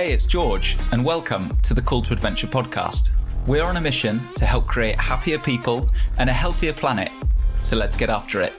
Hey, it's George, and welcome to the Call to Adventure podcast. We're on a mission to help create happier people and a healthier planet. So let's get after it.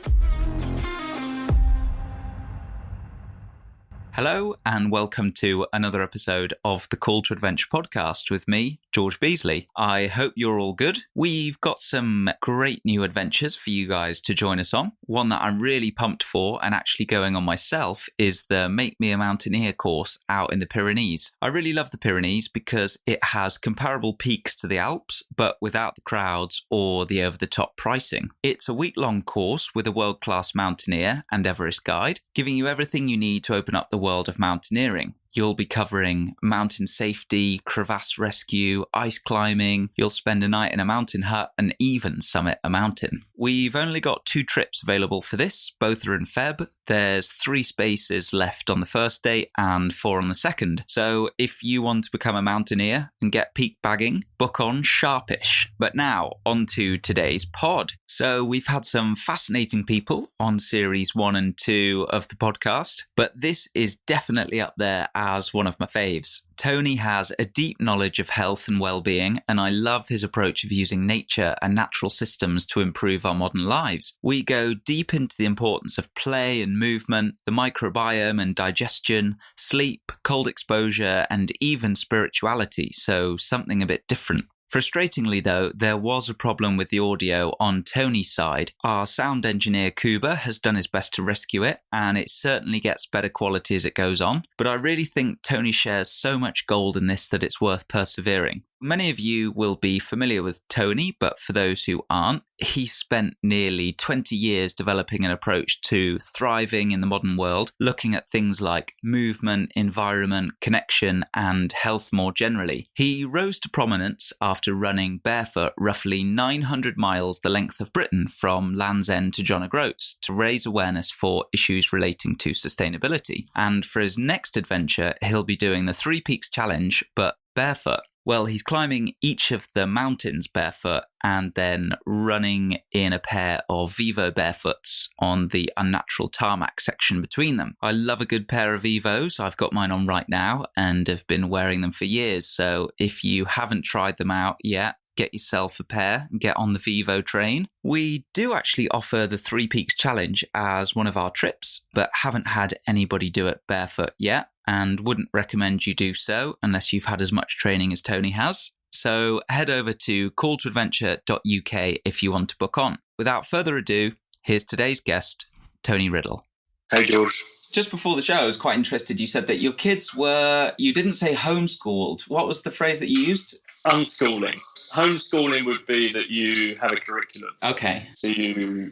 Hello, and welcome to another episode of the Call to Adventure podcast with me, George Beasley. I hope you're all good. We've got some great new adventures for you guys to join us on. One that I'm really pumped for and actually going on myself is the Make Me a Mountaineer course out in the Pyrenees. I really love the Pyrenees because it has comparable peaks to the Alps, but without the crowds or the over-the-top pricing. It's a week-long course with a world-class mountaineer and Everest guide, giving you everything you need to open up the world of mountaineering. You'll be covering mountain safety, crevasse rescue, ice climbing. You'll spend a night in a mountain hut and even summit a mountain. We've only got 2 trips available for this. Both are in Feb. There's 3 spaces left on the first day and 4 on the second. So if you want to become a mountaineer and get peak bagging, book on sharpish. But now on to today's pod. So we've had some fascinating people on series 1 and 2 of the podcast, but this is definitely up there as one of my faves. Tony has a deep knowledge of health and well-being, and I love his approach of using nature and natural systems to improve our modern lives. We go deep into the importance of play and movement, the microbiome and digestion, sleep, cold exposure, and even spirituality, so something a bit different. Frustratingly though, there was a problem with the audio on Tony's side. Our sound engineer Kuba has done his best to rescue it, and it certainly gets better quality as it goes on. But I really think Tony shares so much gold in this that it's worth persevering. Many of you will be familiar with Tony, but for those who aren't, he spent nearly 20 years developing an approach to thriving in the modern world, looking at things like movement, environment, connection, and health more generally. He rose to prominence after running barefoot roughly 900 miles the length of Britain from Land's End to John O'Groats to raise awareness for issues relating to sustainability. And for his next adventure, he'll be doing the 3 Peaks Challenge, but barefoot. Well, he's climbing each of the mountains barefoot and then running in a pair of Vivo barefoots on the unnatural tarmac section between them. I love a good pair of Vivos. I've got mine on right now and have been wearing them for years. So if you haven't tried them out yet, get yourself a pair and get on the Vivo train. We do actually offer the 3 Peaks Challenge as one of our trips, but haven't had anybody do it barefoot yet, and wouldn't recommend you do so unless you've had as much training as Tony has. So head over to calltoadventure.uk if you want to book on. Without further ado, here's today's guest, Tony Riddle. Hey, George. Just before the show, I was quite interested. You said that your kids were, you didn't say homeschooled. What was the phrase that you used? Unschooling. Homeschooling would be that you have a curriculum. Okay. So you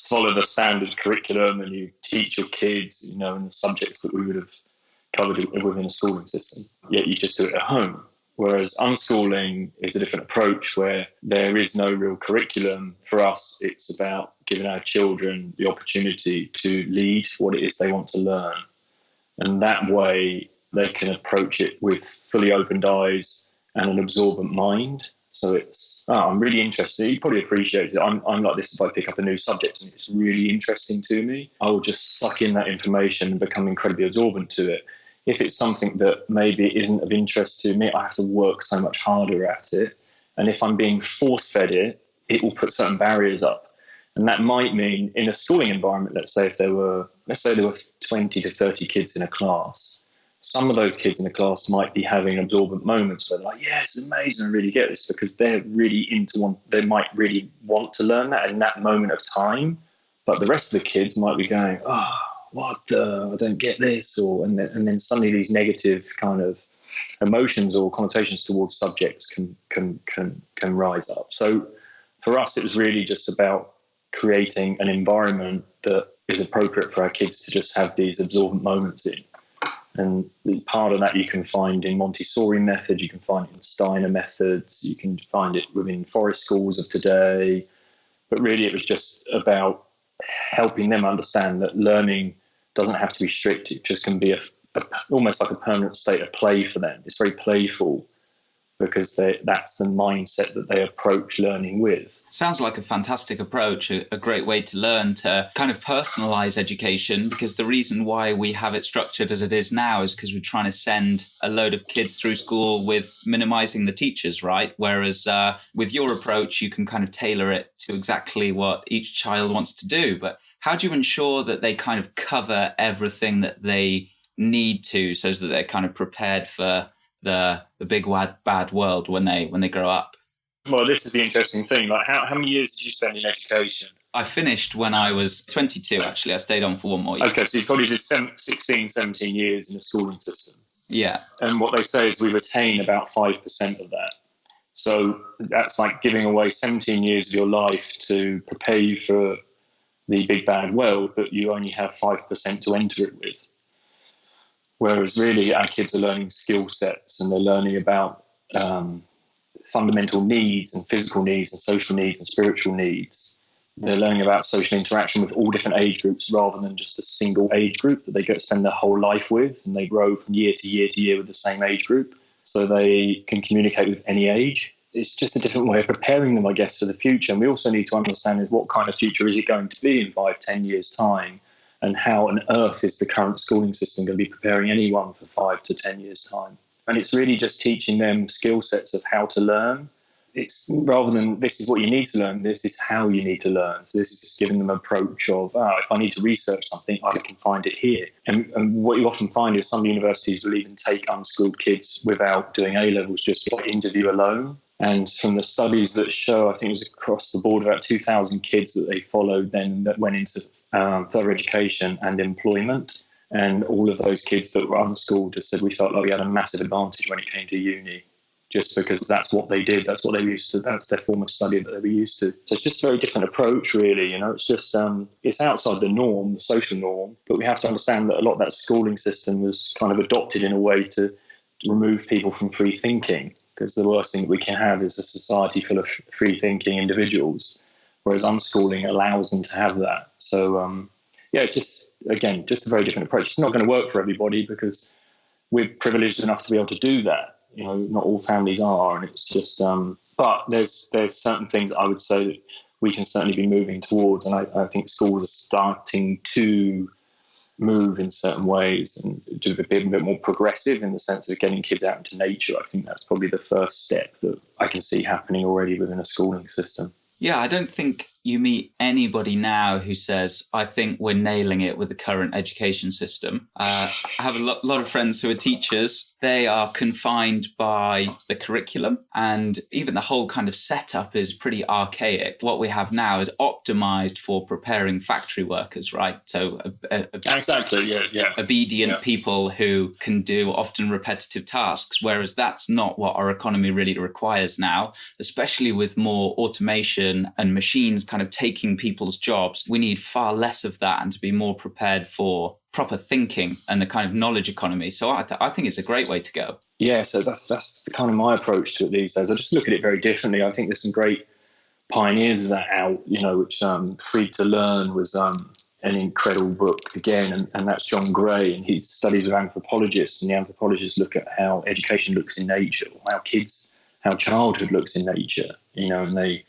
follow the standard curriculum and you teach your kids, in the subjects that we would have covered within a schooling system. Yet you just do it at home. Whereas unschooling is a different approach where there is no real curriculum. For us, it's about giving our children the opportunity to lead what it is they want to learn. And that way they can approach it with fully opened eyes and an absorbent mind. So I'm really interested. You probably appreciate it. I'm like this if I pick up a new subject and it's really interesting to me. I will just suck in that information and become incredibly absorbent to it. If it's something that maybe isn't of interest to me, I have to work so much harder at it. And if I'm being force-fed it will put certain barriers up. And that might mean in a schooling environment, let's say there were 20 to 30 kids in a class. Some of those kids in the class might be having absorbent moments where they're like, yeah, it's amazing, I really get this, because they're really they might really want to learn that in that moment of time. But the rest of the kids might be going, I don't get this, and then suddenly these negative kind of emotions or connotations towards subjects can rise up. So for us, it was really just about creating an environment that is appropriate for our kids to just have these absorbent moments in. And part of that you can find in Montessori method, you can find it in Steiner methods, you can find it within forest schools of today. But really it was just about helping them understand that learning doesn't have to be strict. It just can be almost like a permanent state of play for them. It's very playful. because that's the mindset that they approach learning with. Sounds like a fantastic approach, a great way to learn to kind of personalize education, because the reason why we have it structured as it is now is because we're trying to send a load of kids through school with minimizing the teachers, right? Whereas with your approach, you can kind of tailor it to exactly what each child wants to do. But how do you ensure that they kind of cover everything that they need to, so that they're kind of prepared for the big bad world when they grow up? Well, this is the interesting thing. Like, how many years did you spend in education? I finished when I was 22, actually. I stayed on for one more year. Okay, so you probably did 16, 17 years in a schooling system. Yeah. And what they say is we retain about 5% of that. So that's like giving away 17 years of your life to prepare you for the big bad world, but you only have 5% to enter it with. Whereas really our kids are learning skill sets, and they're learning about fundamental needs and physical needs and social needs and spiritual needs. They're learning about social interaction with all different age groups rather than just a single age group that they get to spend their whole life with, and they grow from year to year to year with the same age group, so they can communicate with any age. It's just a different way of preparing them, I guess, for the future. And we also need to understand is what kind of future is it going to be in 5-10 years' time, and how on earth is the current schooling system going to be preparing anyone for 5 to 10 years' time. And it's really just teaching them skill sets of how to learn. It's rather than this is what you need to learn, this is how you need to learn. So this is just giving them an approach of, if I need to research something, I can find it here. And what you often find is some universities will even take unschooled kids without doing A-levels, just by interview alone. And from the studies that show, I think it was across the board, about 2,000 kids that they followed then that went into further education and employment. And all of those kids that were unschooled just said we felt like we had a massive advantage when it came to uni, just because that's what they did. That's what they were used to. That's their form of study that they were used to. So it's just a very different approach, really. You know, it's just it's outside the norm, the social norm. But we have to understand that a lot of that schooling system was kind of adopted in a way to remove people from free thinking, because the worst thing that we can have is a society full of free thinking individuals, whereas unschooling allows them to have that. So, just a very different approach. It's not going to work for everybody because we're privileged enough to be able to do that. You know, not all families are, and it's just. But there's certain things I would say that we can certainly be moving towards, and I think schools are starting to move in certain ways and do a bit more progressive in the sense of getting kids out into nature. I think that's probably the first step that I can see happening already within a schooling system. Yeah, I don't think you meet anybody now who says, I think we're nailing it with the current education system. I have a lot of friends who are teachers. They are confined by the curriculum, and even the whole kind of setup is pretty archaic. What we have now is optimized for preparing factory workers, right? So exactly, obedient people who can do often repetitive tasks, whereas that's not what our economy really requires now, especially with more automation and machines kind of taking people's jobs. We need far less of that and to be more prepared for proper thinking and the kind of knowledge economy. So I think it's a great way to go. Yeah, so that's kind of my approach to it these days. I just look at it very differently. I think there's some great pioneers of that out, you know, which Free to Learn was an incredible book again, and that's John Gray, and he studies with anthropologists, and the anthropologists look at how education looks in nature, how childhood looks in nature, you know, and they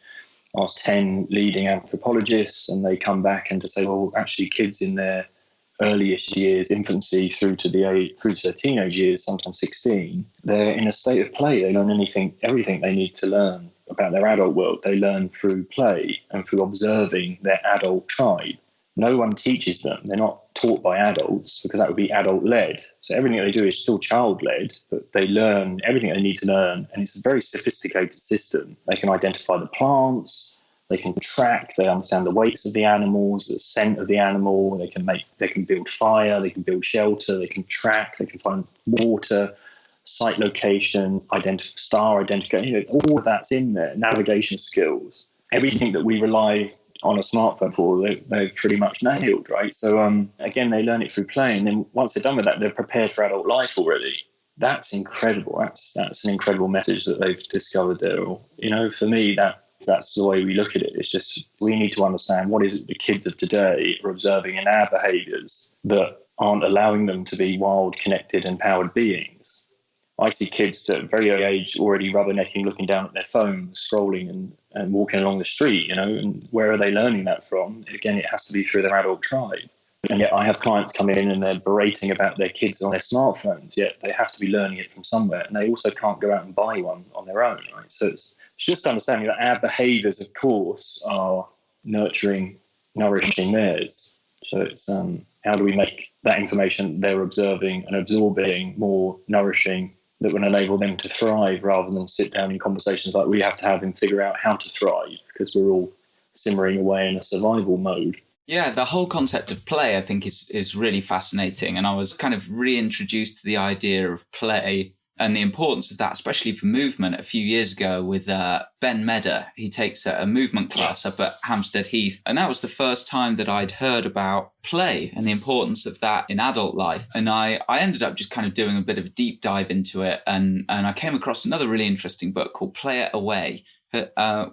ask 10 leading anthropologists, and they come back and to say, well, actually kids in their earliest years, infancy through to their teenage years, sometimes 16, they're in a state of play. They learn everything they need to learn about their adult world. They learn through play and through observing their adult tribe. No one teaches them. They're not taught by adults because that would be adult-led. So everything they do is still child-led, but they learn everything they need to learn, and it's a very sophisticated system. They can identify the plants, they can track, they understand the weights of the animals, the scent of the animal, they can build fire, they can build shelter, they can track, they can find water, site location, star identification, you know, all of that's in there, navigation skills. Everything that we rely on a smartphone for, they've pretty much nailed, right? So again, they learn it through play, and then once they're done with that, they're prepared for adult life already. That's incredible. That's an incredible message that they've discovered there. You know, for me, that's the way we look at it. It's just we need to understand what is it the kids of today are observing in our behaviours that aren't allowing them to be wild, connected, empowered beings. I see kids at a very early age already rubbernecking, looking down at their phones, scrolling and walking along the street, and where are they learning that from? Again, it has to be through their adult tribe. And yet I have clients come in and they're berating about their kids on their smartphones, yet they have to be learning it from somewhere. And they also can't go out and buy one on their own, right? So it's just understanding that our behaviours, of course, are nurturing, nourishing theirs. So it's how do we make that information they're observing and absorbing more nourishing, that will enable them to thrive, rather than sit down in conversations like we have to have and figure out how to thrive, because we're all simmering away in a survival mode. Yeah, the whole concept of play, I think, is really fascinating. And I was kind of reintroduced to the idea of play and the importance of that, especially for movement, a few years ago with Ben Medder. He takes a movement class up at Hampstead Heath. And that was the first time that I'd heard about play and the importance of that in adult life. And I ended up just kind of doing a bit of a deep dive into it. And I came across another really interesting book called Play It Away,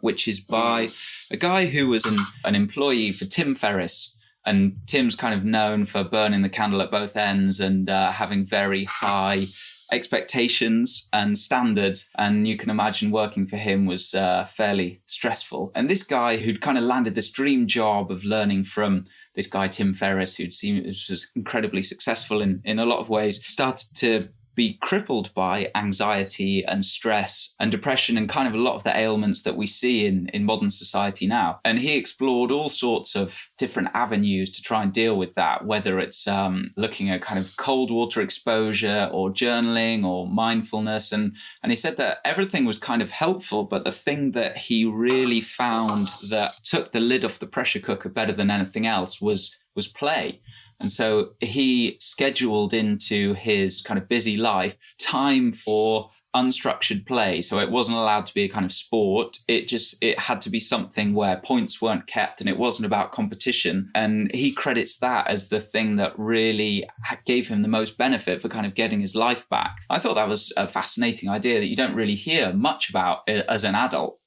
which is by a guy who was an employee for Tim Ferriss. And Tim's kind of known for burning the candle at both ends and having very high expectations and standards, and you can imagine working for him was fairly stressful. And this guy who'd kind of landed this dream job of learning from this guy Tim Ferriss, who'd seen was incredibly successful in a lot of ways, started to be crippled by anxiety and stress and depression and kind of a lot of the ailments that we see in modern society now. And he explored all sorts of different avenues to try and deal with that, whether it's looking at kind of cold water exposure or journaling or mindfulness. And he said that everything was kind of helpful, but the thing that he really found that took the lid off the pressure cooker better than anything else was play. And so he scheduled into his kind of busy life time for unstructured play. So it wasn't allowed to be a kind of sport. It had to be something where points weren't kept and it wasn't about competition. And he credits that as the thing that really gave him the most benefit for kind of getting his life back. I thought that was a fascinating idea that you don't really hear much about as an adult.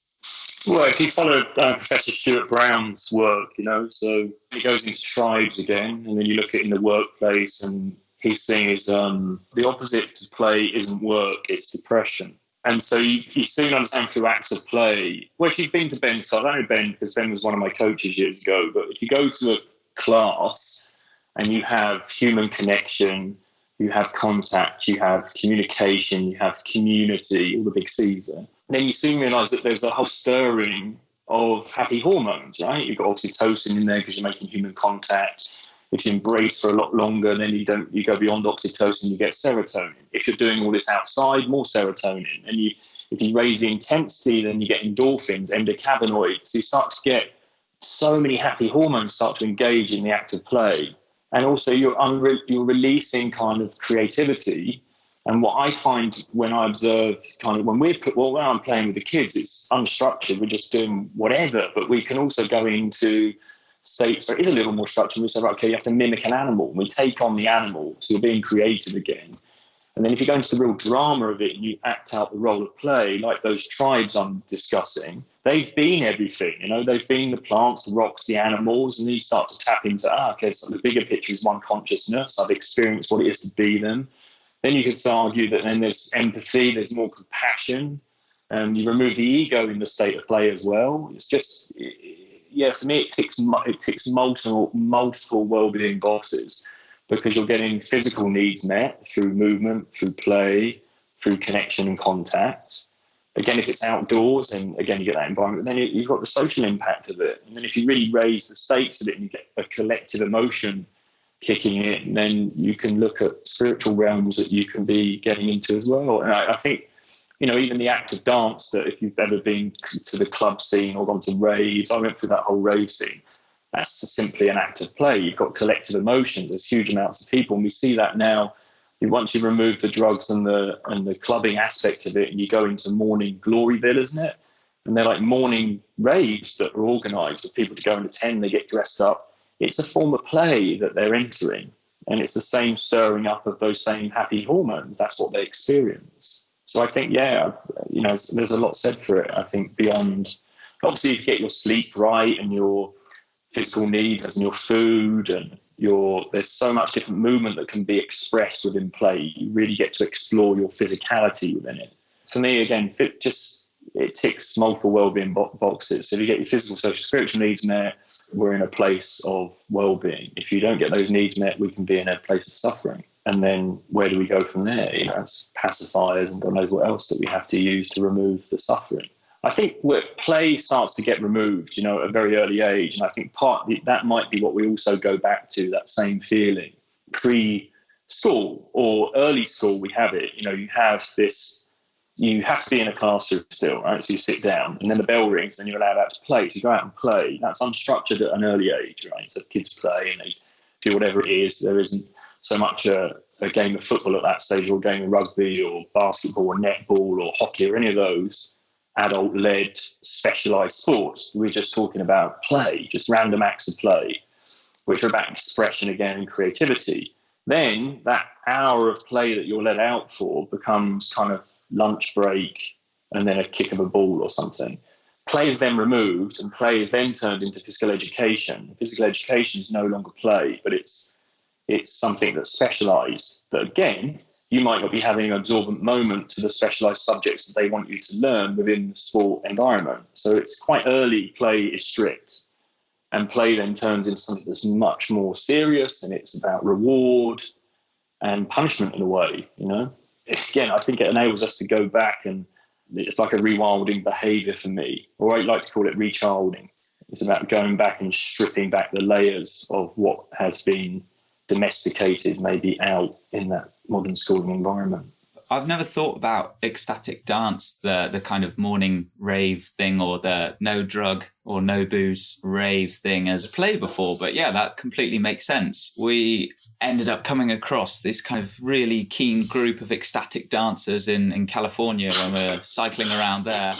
Well, if you follow Professor Stuart Brown's work, so he goes into tribes again, and then you look at in the workplace, and his thing is the opposite to play isn't work, it's depression. And so you soon understand through acts of play. Well, if you've been to Ben's side, I know Ben because Ben was one of my coaches years ago, but if you go to a class and you have human connection, you have contact, you have communication, you have community, all the big C's there, then you soon realise that there's a whole stirring of happy hormones, right? You've got oxytocin in there because you're making human contact. If you embrace for a lot longer, then you go beyond oxytocin, you get serotonin. If you're doing all this outside, more serotonin. And if you raise the intensity, then you get endorphins, endocannabinoids. So you start to get so many happy hormones start to engage in the act of play. And also you're releasing kind of creativity. And what I find when I observe kind of when I'm playing with the kids, it's unstructured. We're just doing whatever, but we can also go into states where it is a little more structured. We say, right, okay, you have to mimic an animal. We take on the animal, so you're being creative again. And then if you go into the real drama of it and you act out the role of play, like those tribes I'm discussing, they've been everything. They've been the plants, the rocks, the animals, and then you start to tap into, okay, so the bigger picture is one consciousness. I've experienced what it is to be them. Then you could argue that then there's empathy, there's more compassion, and you remove the ego in the state of play as well. It's just, for me, it ticks multiple well-being boxes because you're getting physical needs met through movement, through play, through connection and contact. Again, if it's outdoors, and again, you get that environment, then you've got the social impact of it. And then if you really raise the stakes of it and you get a collective emotion kicking in, then you can look at spiritual realms that you can be getting into as well. And I think, even the act of dance, that if you've ever been to the club scene or gone to raves, I went through that whole rave scene. That's simply an act of play. You've got collective emotions. There's huge amounts of people. And we see that now. Once you remove the drugs and the clubbing aspect of it, and you go into morning Gloryville, isn't it? And they're like morning raves that are organised for people to go and attend. They get dressed up. It's a form of play that they're entering. And it's the same stirring up of those same happy hormones. That's what they experience. So I think, there's a lot said for it. I think beyond, obviously, if you get your sleep right and you're physical needs, as in your food and there's so much different movement that can be expressed within play. You really get to explore your physicality within it. For me, again, it ticks multiple well-being boxes. So if you get your physical, social, spiritual needs met, we're in a place of well-being. If you don't get those needs met, we can be in a place of suffering. And then where do we go from there? It's pacifiers and God knows what else that we have to use to remove the suffering. I think where play starts to get removed, at a very early age. And I think that might be what we also go back to, that same feeling. Pre-school or early school, we have it. You have to be in a classroom still, right? So you sit down and then the bell rings and you're allowed out to play. So you go out and play. That's unstructured at an early age, right? So kids play and they do whatever it is. There isn't so much a game of football at that stage, or a game of rugby or basketball or netball or hockey or any of those adult-led specialised sports. We're just talking about play, just random acts of play, which are about expression again and creativity. Then that hour of play that you're let out for becomes kind of lunch break and then a kick of a ball or something. Play is then removed and play is then turned into physical education. Physical education is no longer play, but it's something that's specialised. But again, you might not be having an absorbent moment to the specialised subjects that they want you to learn within the sport environment. So it's quite early, play is strict. And play then turns into something that's much more serious, and it's about reward and punishment in a way, Again, I think it enables us to go back, and it's like a rewilding behaviour for me, or I like to call it rechilding. It's about going back and stripping back the layers of what has been domesticated, maybe out in that modern schooling environment. I've never thought about ecstatic dance, the kind of morning rave thing, or the no drug or no booze rave thing as play before. But yeah, that completely makes sense. We ended up coming across this kind of really keen group of ecstatic dancers in California when we were cycling around there.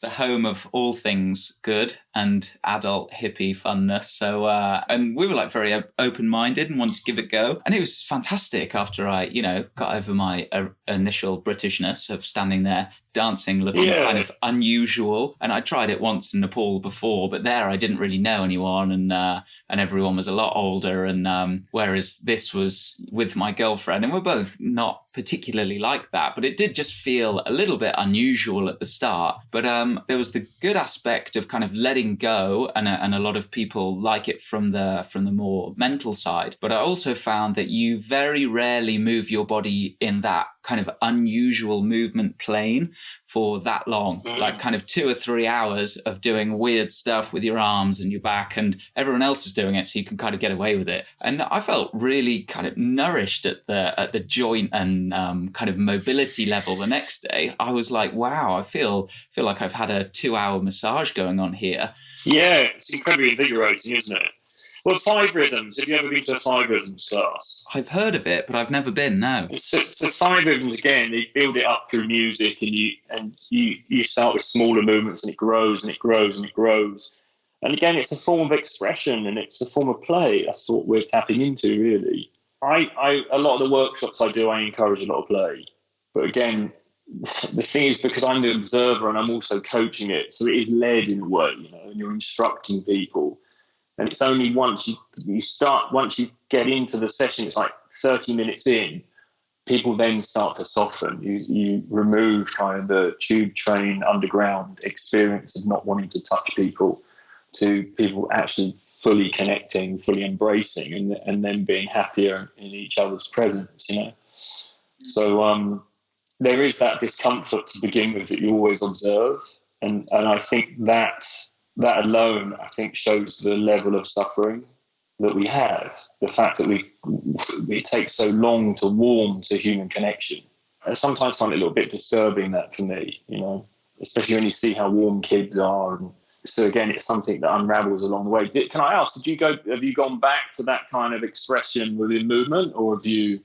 The home of all things good and adult hippie funness. So, and we were like very open-minded and wanted to give it a go. And it was fantastic after I, got over my initial Britishness of standing there dancing, looking kind of unusual. And I tried it once in Nepal before, but there I didn't really know anyone, and everyone was a lot older. And whereas this was with my girlfriend, and we're both not particularly like that, but it did just feel a little bit unusual at the start. But there was the good aspect of kind of letting go, and a lot of people like it from the more mental side. But I also found that you very rarely move your body in that kind of unusual movement plane for that long, like kind of 2 or 3 hours of doing weird stuff with your arms and your back, and everyone else is doing it, so you can kind of get away with it. And I felt really kind of nourished at the joint and kind of mobility level the next day. I was like, wow, I feel like I've had a 2-hour massage going on here. Yeah, it's incredibly invigorating, isn't it? Well, 5 rhythms. Have you ever been to a 5 rhythms class? I've heard of it, but I've never been, no. So 5 rhythms, again, they build it up through music, and you start with smaller movements, and it grows and it grows and it grows. And again, it's a form of expression and it's a form of play. That's what we're tapping into, really. A lot of the workshops I do, I encourage a lot of play. But again, the thing is, because I'm the observer and I'm also coaching it, so it is led in a way, and you're instructing people. And it's only once you get into the session, it's like 30 minutes in, people then start to soften. You remove kind of the tube train underground experience of not wanting to touch people to people actually fully connecting, fully embracing, and then being happier in each other's presence, So there is that discomfort to begin with that you always observe. And I think that alone, I think, shows the level of suffering that we have. The fact that it takes so long to warm to human connection. I sometimes find it a little bit disturbing, that for me, especially when you see how warm kids are. And so again, it's something that unravels along the way. Can I ask, have you gone back to that kind of expression within movement, or have you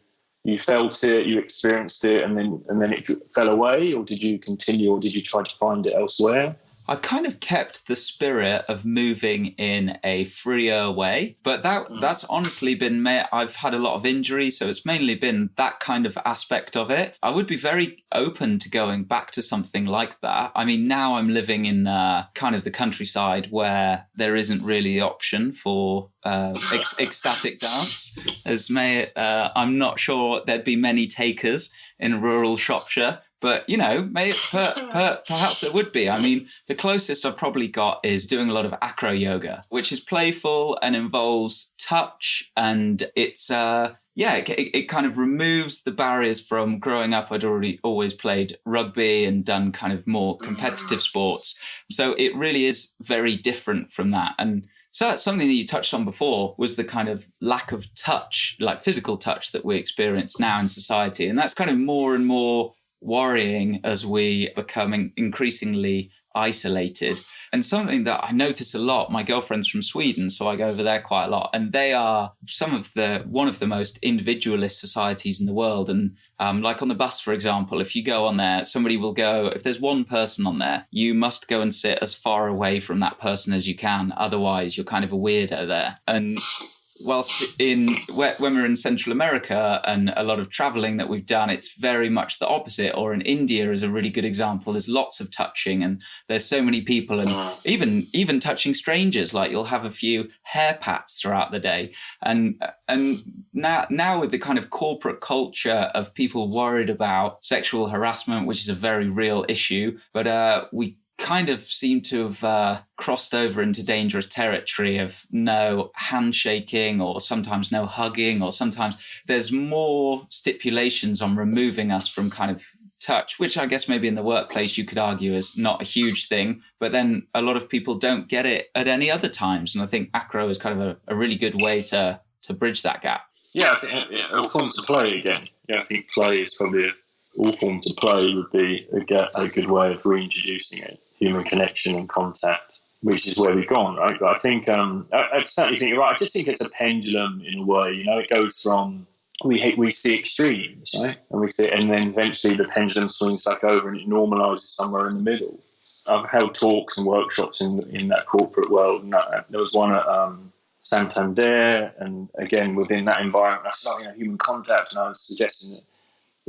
felt it, you experienced it, and then it fell away, or did you continue, or did you try to find it elsewhere? I've kind of kept the spirit of moving in a freer way, but that's honestly been, I've had a lot of injuries, so it's mainly been that kind of aspect of it. I would be very open to going back to something like that. I mean, now I'm living in kind of the countryside where there isn't really the option for ecstatic dance. I'm not sure there'd be many takers in rural Shropshire. But, perhaps there would be. I mean, the closest I've probably got is doing a lot of acro yoga, which is playful and involves touch. And it's, it kind of removes the barriers from growing up. I'd always played rugby and done kind of more competitive sports. So it really is very different from that. And so that's something that you touched on before was the kind of lack of touch, like physical touch that we experience now in society. And that's kind of more and more worrying as we become increasingly isolated. And something that I notice a lot, my girlfriend's from Sweden, so I go over there quite a lot, and they are one of the most individualist societies in the world. And like on the bus, for example, if you go on there, somebody will go, if there's one person on there, you must go and sit as far away from that person as you can. Otherwise, you're kind of a weirdo there. And whilst when we're in Central America and a lot of traveling that we've done, it's very much the opposite. Or in India is a really good example. There's lots of touching and there's so many people, and even touching strangers. Like you'll have a few hair pats throughout the day. And now with the kind of corporate culture of people worried about sexual harassment, which is a very real issue, but we kind of seem to have crossed over into dangerous territory of no handshaking, or sometimes no hugging, or sometimes there's more stipulations on removing us from kind of touch, which I guess maybe in the workplace you could argue is not a huge thing, but then a lot of people don't get it at any other times. And I think acro is kind of a really good way to bridge that gap. Yeah, I think all forms of play again. Yeah, I think play is probably all forms of play would be a good way of reintroducing it. Human connection and contact, which is where we've gone, right? But I think I certainly think you're right. I just think it's a pendulum in a way. It goes from we see extremes, right, and then eventually the pendulum swings back over and it normalizes somewhere in the middle. I've held talks and workshops in that corporate world, and there was one at Santander, and again within that environment, I started human contact, and I was suggesting that.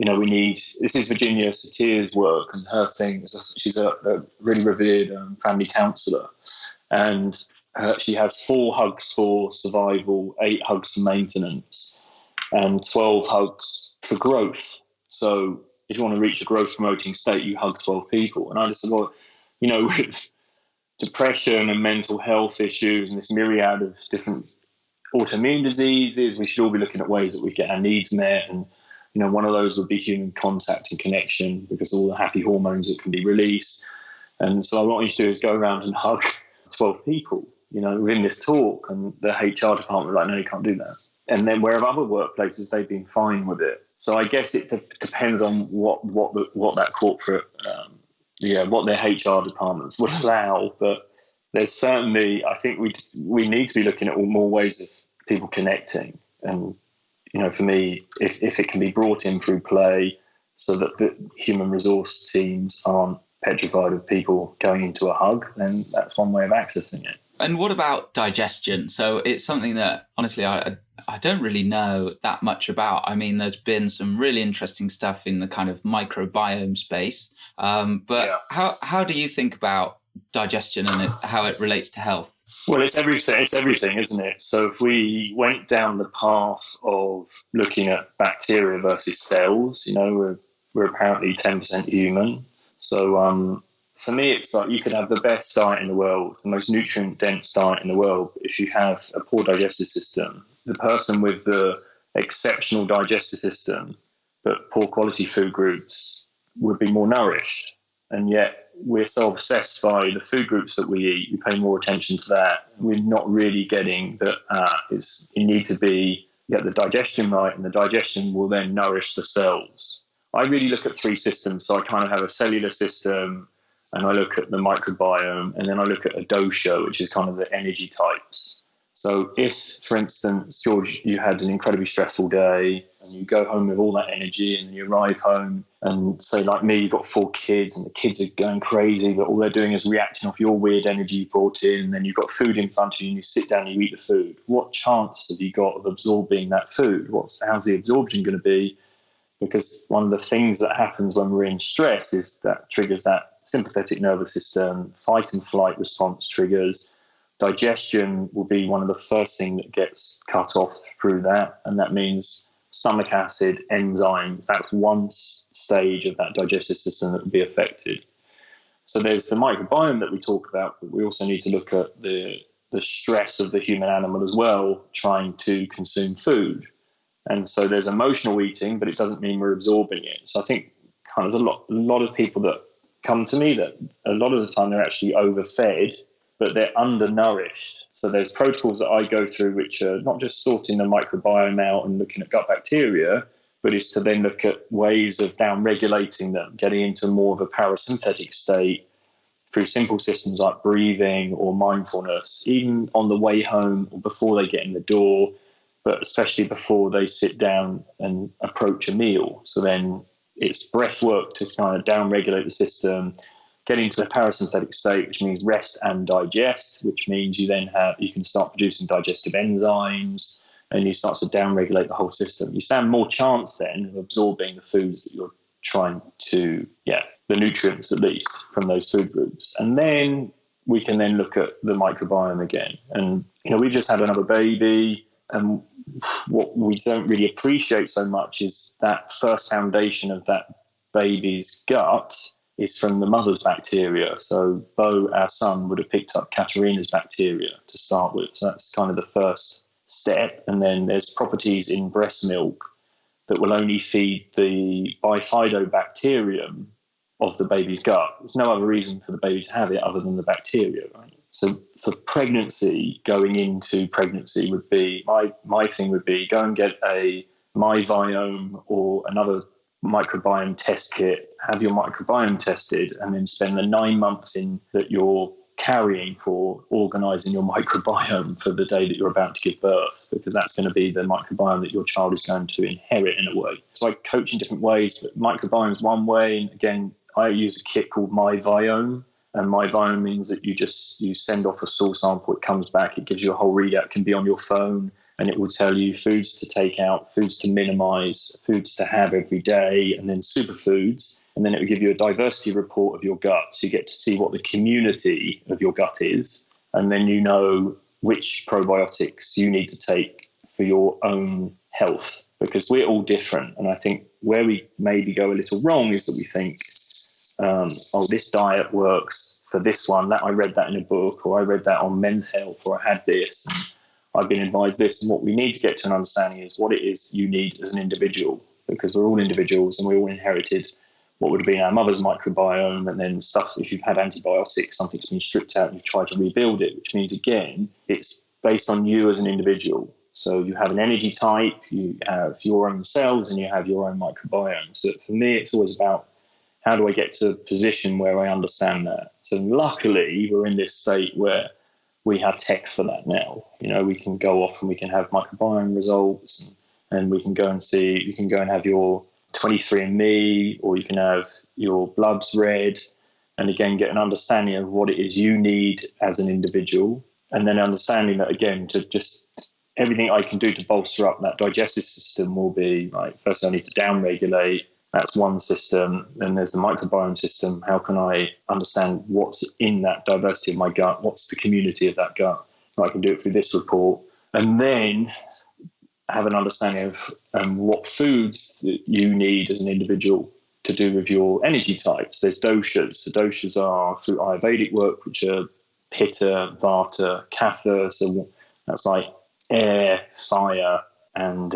This is Virginia Satir's work, and her thing is she's a really revered family counsellor, and she has 4 hugs for survival, 8 hugs for maintenance, and 12 hugs for growth. So if you want to reach a growth promoting state, you hug 12 people. And I just said, well, with depression and mental health issues and this myriad of different autoimmune diseases, we should all be looking at ways that we get our needs met. And one of those would be human contact and connection, because all the happy hormones that can be released. And so what I want you to do is go around and hug 12 people, within this talk. And the HR department were like, no, you can't do that. And then wherever other workplaces, they've been fine with it. So I guess it depends on what that corporate, what their HR departments would allow. But there's certainly, I think we need to be looking at more ways of people connecting. And for me, if it can be brought in through play so that the human resource teams aren't petrified of people going into a hug, then that's one way of accessing it. And what about digestion? So it's something that, honestly, I don't really know that much about. I mean, there's been some really interesting stuff in the kind of microbiome space. How do you think about digestion and how it relates to health? Well, it's everything, isn't it? So if we went down the path of looking at bacteria versus cells, we're apparently 10% human. So for me, it's like you could have the best diet in the world, the most nutrient-dense diet in the world. If you have a poor digestive system, the person with the exceptional digestive system but poor quality food groups would be more nourished. And yet we're so obsessed by the food groups that we eat, we pay more attention to that. We're not really getting that you need to get the digestion right, and the digestion will then nourish the cells. I really look at 3 systems. So I kind of have a cellular system, and I look at the microbiome, and then I look at a dosha, which is kind of the energy types. So if, for instance, George, you had an incredibly stressful day and you go home with all that energy and you arrive home and say, like me, you've got 4 kids and the kids are going crazy, but all they're doing is reacting off your weird energy you brought in, and then you've got food in front of you and you sit down and you eat the food. What chance have you got of absorbing that food? How's the absorption going to be? Because one of the things that happens when we're in stress is that triggers that sympathetic nervous system, fight and flight response triggers. Digestion will be one of the first things that gets cut off through that, and that means stomach acid, enzymes. That's one stage of that digestive system that will be affected. So there's the microbiome that we talk about, but we also need to look at the stress of the human animal as well, trying to consume food. And so there's emotional eating, but it doesn't mean we're absorbing it. So I think kind of a lot of people that come to me, that a lot of the time they're actually overfed, but they're undernourished. So there's protocols that I go through which are not just sorting the microbiome out and looking at gut bacteria, but is to then look at ways of down-regulating them, getting into more of a parasympathetic state through simple systems like breathing or mindfulness, even on the way home or before they get in the door, but especially before they sit down and approach a meal. So then it's breath work to kind of down-regulate the system, get into a parasympathetic state, which means rest and digest, which means you can start producing digestive enzymes, and you start to down-regulate the whole system. You stand more chance then of absorbing the foods that you're trying to, the nutrients at least from those food groups. And then we can then look at the microbiome again. And, we've just had another baby, and what we don't really appreciate so much is that first foundation of that baby's gut is from the mother's bacteria. So Bo, our son, would have picked up Katerina's bacteria to start with. So that's kind of the first step. And then there's properties in breast milk that will only feed the bifidobacterium of the baby's gut. There's no other reason for the baby to have it other than the bacteria, right? So for pregnancy, going into pregnancy would be, my thing would be go and get a MyViome or another microbiome test kit, have your microbiome tested, and then spend the 9 months that you're carrying for organising your microbiome for the day that you're about to give birth, because that's going to be the microbiome that your child is going to inherit in a way. So I coach in different ways, but microbiome is one way. And again, I use a kit called MyViome, and MyViome means that you send off a stool sample, it comes back, it gives you a whole readout. It can be on your phone, and it will tell you foods to take out, foods to minimize, foods to have every day, and then superfoods. And then it will give you a diversity report of your gut. So you get to see what the community of your gut is. And then you know which probiotics you need to take for your own health, because we're all different. And I think where we maybe go a little wrong is that we think, this diet works for this one, that I read that in a book, or I read that on Men's Health, or I had this, and I've been advised this. And what we need to get to an understanding is what it is you need as an individual, because we're all individuals and we all inherited what would have been our mother's microbiome, and then stuff, if you've had antibiotics, something's been stripped out and you've tried to rebuild it, which means, again, it's based on you as an individual. So you have an energy type, you have your own cells, and you have your own microbiome. So for me, it's always about, how do I get to a position where I understand that? So luckily, we're in this state where we have tech for that now. We can go off and we can have microbiome results, and we can go and see, you can go and have your 23andMe, or you can have your bloods read, and again get an understanding of what it is you need as an individual, and then understanding that, again, to just everything I can do to bolster up that digestive system will be, right, first I need to down-regulate. That's one system. Then there's the microbiome system. How can I understand what's in that diversity of my gut? What's the community of that gut? I can do it through this report, and then have an understanding of what foods that you need as an individual to do with your energy types. There's doshas. So doshas are through Ayurvedic work, which are Pitta, Vata, Kapha. So that's like air, fire, and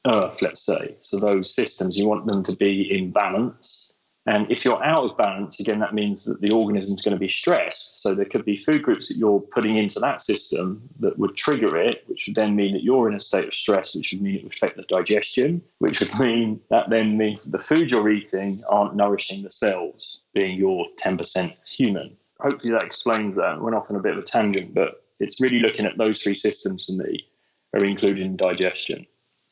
earth, let's say. So those systems, you want them to be in balance. And if you're out of balance, again, that means that the organism is going to be stressed. So there could be food groups that you're putting into that system that would trigger it, which would then mean that you're in a state of stress, which would mean it would affect the digestion, which would mean that then means that the food you're eating aren't nourishing the cells, being your 10% human. Hopefully that explains that. I went off on a bit of a tangent, but it's really looking at those three systems for me are included in digestion.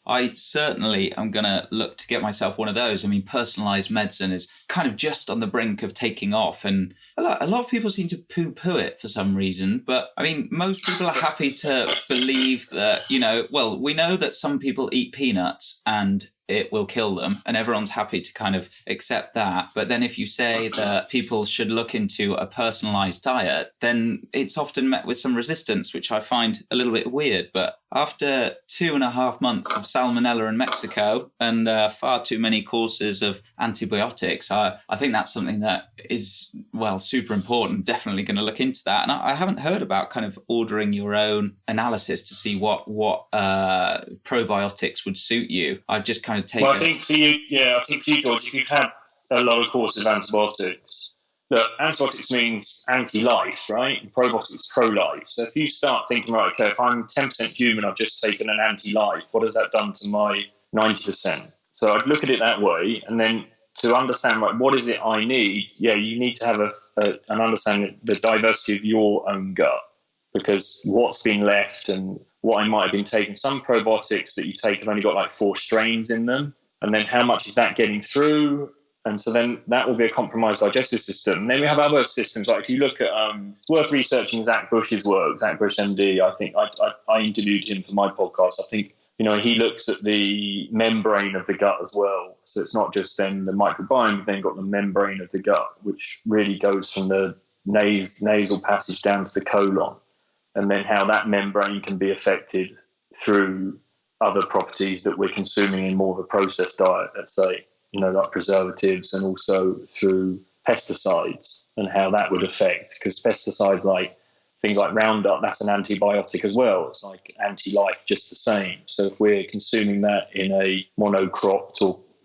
I certainly am going to look to get myself one of those. I mean, personalised medicine is kind of just on the brink of taking off, and a lot of people seem to poo-poo it for some reason. But I mean, most people are happy to believe that, we know that some people eat peanuts and it will kill them, and everyone's happy to kind of accept that. But then if you say that people should look into a personalised diet, then it's often met with some resistance, which I find a little bit weird. But after 2.5 months of salmonella in Mexico and far too many courses of antibiotics, I think that's something that is, super important. Definitely going to look into that. And I haven't heard about kind of ordering your own analysis to see what probiotics would suit you. I've just kind of taken... Well, I think for you, George, if you've had a lot of courses of antibiotics, look, antibiotics means anti-life, right? And probiotics pro-life. So if you start thinking, right, okay, if I'm 10% human, I've just taken an anti-life, what has that done to my 90%? So I'd look at it that way, and then to understand, right, what is it I need? Yeah, you need to have an understanding of the diversity of your own gut, because what's been left and what I might have been taking. Some probiotics that you take have only got like 4 strains in them, and then how much is that getting through? And so then that will be a compromised digestive system. And then we have other systems, like if you look at, it's worth researching Zach Bush's work, Zach Bush MD. I think I interviewed him for my podcast. I think, he looks at the membrane of the gut as well. So it's not just then the microbiome, you've then got the membrane of the gut, which really goes from the nasal passage down to the colon. And then how that membrane can be affected through other properties that we're consuming in more of a processed diet, let's say, like preservatives, and also through pesticides and how that would affect, because pesticides like things like Roundup, that's an antibiotic as well. It's like anti-life just the same. So if we're consuming that in a monocropped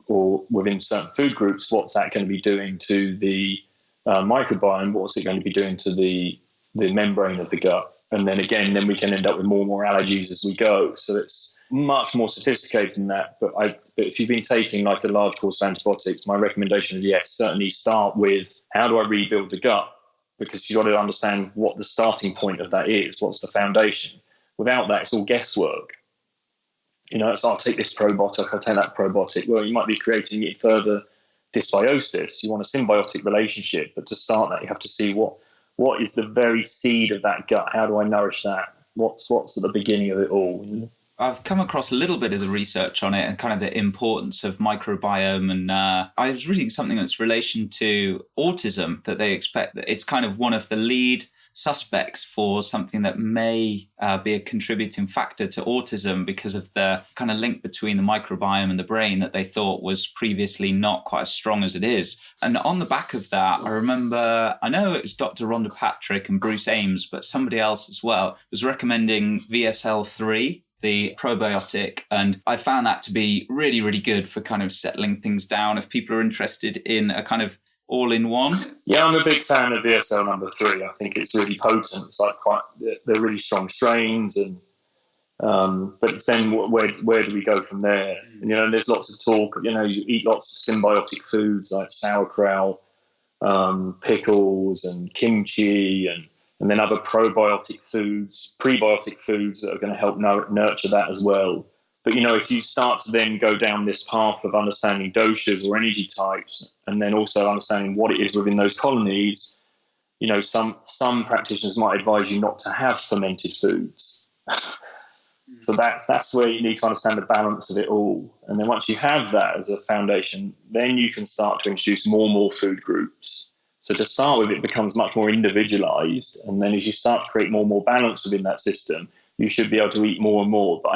or within certain food groups, what's that going to be doing to the microbiome? What's it going to be doing to the membrane of the gut? And then again, then we can end up with more and more allergies as we go. So it's much more sophisticated than that. But if you've been taking like a large course of antibiotics, my recommendation is, yes, certainly start with how do I rebuild the gut? Because you've got to understand what the starting point of that is. What's the foundation? Without that, it's all guesswork. So I'll take this probiotic, I'll take that probiotic. Well, you might be creating it further dysbiosis. You want a symbiotic relationship. But to start that, you have to see what is the very seed of that gut? How do I nourish that? What's at the beginning of it all? I've come across a little bit of the research on it and kind of the importance of microbiome. And I was reading something that's relation to autism, that they expect that it's kind of one of the lead suspects for something that may be a contributing factor to autism, because of the kind of link between the microbiome and the brain that they thought was previously not quite as strong as it is. And on the back of that, I know it was Dr. Rhonda Patrick and Bruce Ames, but somebody else as well was recommending VSL3, the probiotic. And I found that to be really, really good for kind of settling things down if people are interested in a kind of all-in-one. Yeah, I'm a big fan of VSL number 3. I think it's really potent. It's like they're really strong strains, and but it's then where do we go from there? And, there's lots of talk. You eat lots of symbiotic foods like sauerkraut, pickles, and kimchi, and then other probiotic foods, prebiotic foods that are going to help nurture that as well. But, if you start to then go down this path of understanding doshas or energy types, and then also understanding what it is within those colonies, some practitioners might advise you not to have fermented foods. So that's where you need to understand the balance of it all. And then once you have that as a foundation, then you can start to introduce more and more food groups. So to start with, it becomes much more individualized. And then as you start to create more and more balance within that system, you should be able to eat more and more. But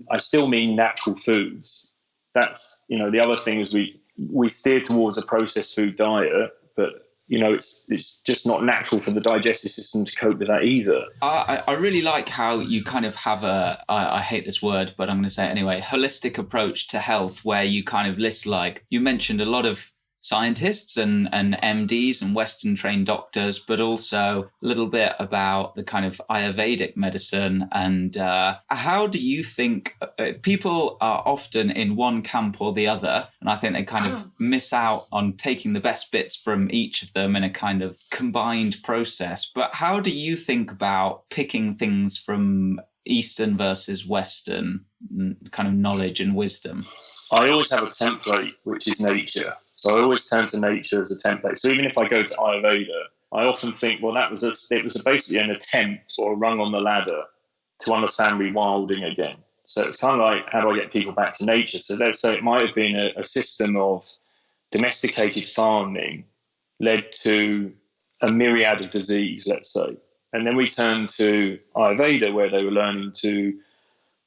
I still mean natural foods. That's, the other thing is we steer towards a processed food diet, but, it's just not natural for the digestive system to cope with that either. I really like how you kind of have I hate this word, but I'm going to say it anyway, holistic approach to health, where you kind of list, like you mentioned, a lot of scientists and MDs and Western trained doctors, but also a little bit about the kind of Ayurvedic medicine. And how do you think people are often in one camp or the other? And I think they kind of miss out on taking the best bits from each of them in a kind of combined process. But how do you think about picking things from Eastern versus Western kind of knowledge and wisdom? I always have a template, which is nature. So I always turn to nature as a template. So even if I go to Ayurveda, I often think, well, it was basically an attempt or a rung on the ladder to understand rewilding again. So it's kind of like, how do I get people back to nature? So let's say it might have been a system of domesticated farming led to a myriad of disease, let's say. And then we turn to Ayurveda, where they were learning to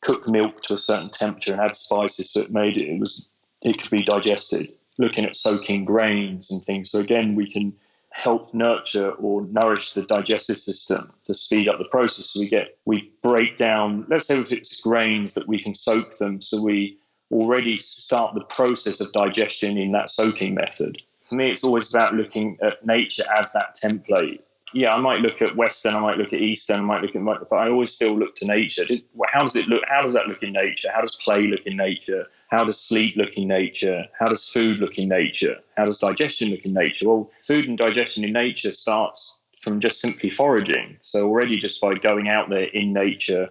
cook milk to a certain temperature and add spices so it could be digested, looking at soaking grains and things. So again, we can help nurture or nourish the digestive system to speed up the process. So we break down, let's say if it's grains, that we can soak them, so we already start the process of digestion in that soaking method. For me, it's always about looking at nature as that template. Yeah, I might look at Western, I might look at Eastern, but I always still look to nature. How does it look? How does that look in nature? How does play look in nature? How does sleep look in nature? How does food look in nature? How does digestion look in nature? Well, food and digestion in nature starts from just simply foraging. So already just by going out there in nature,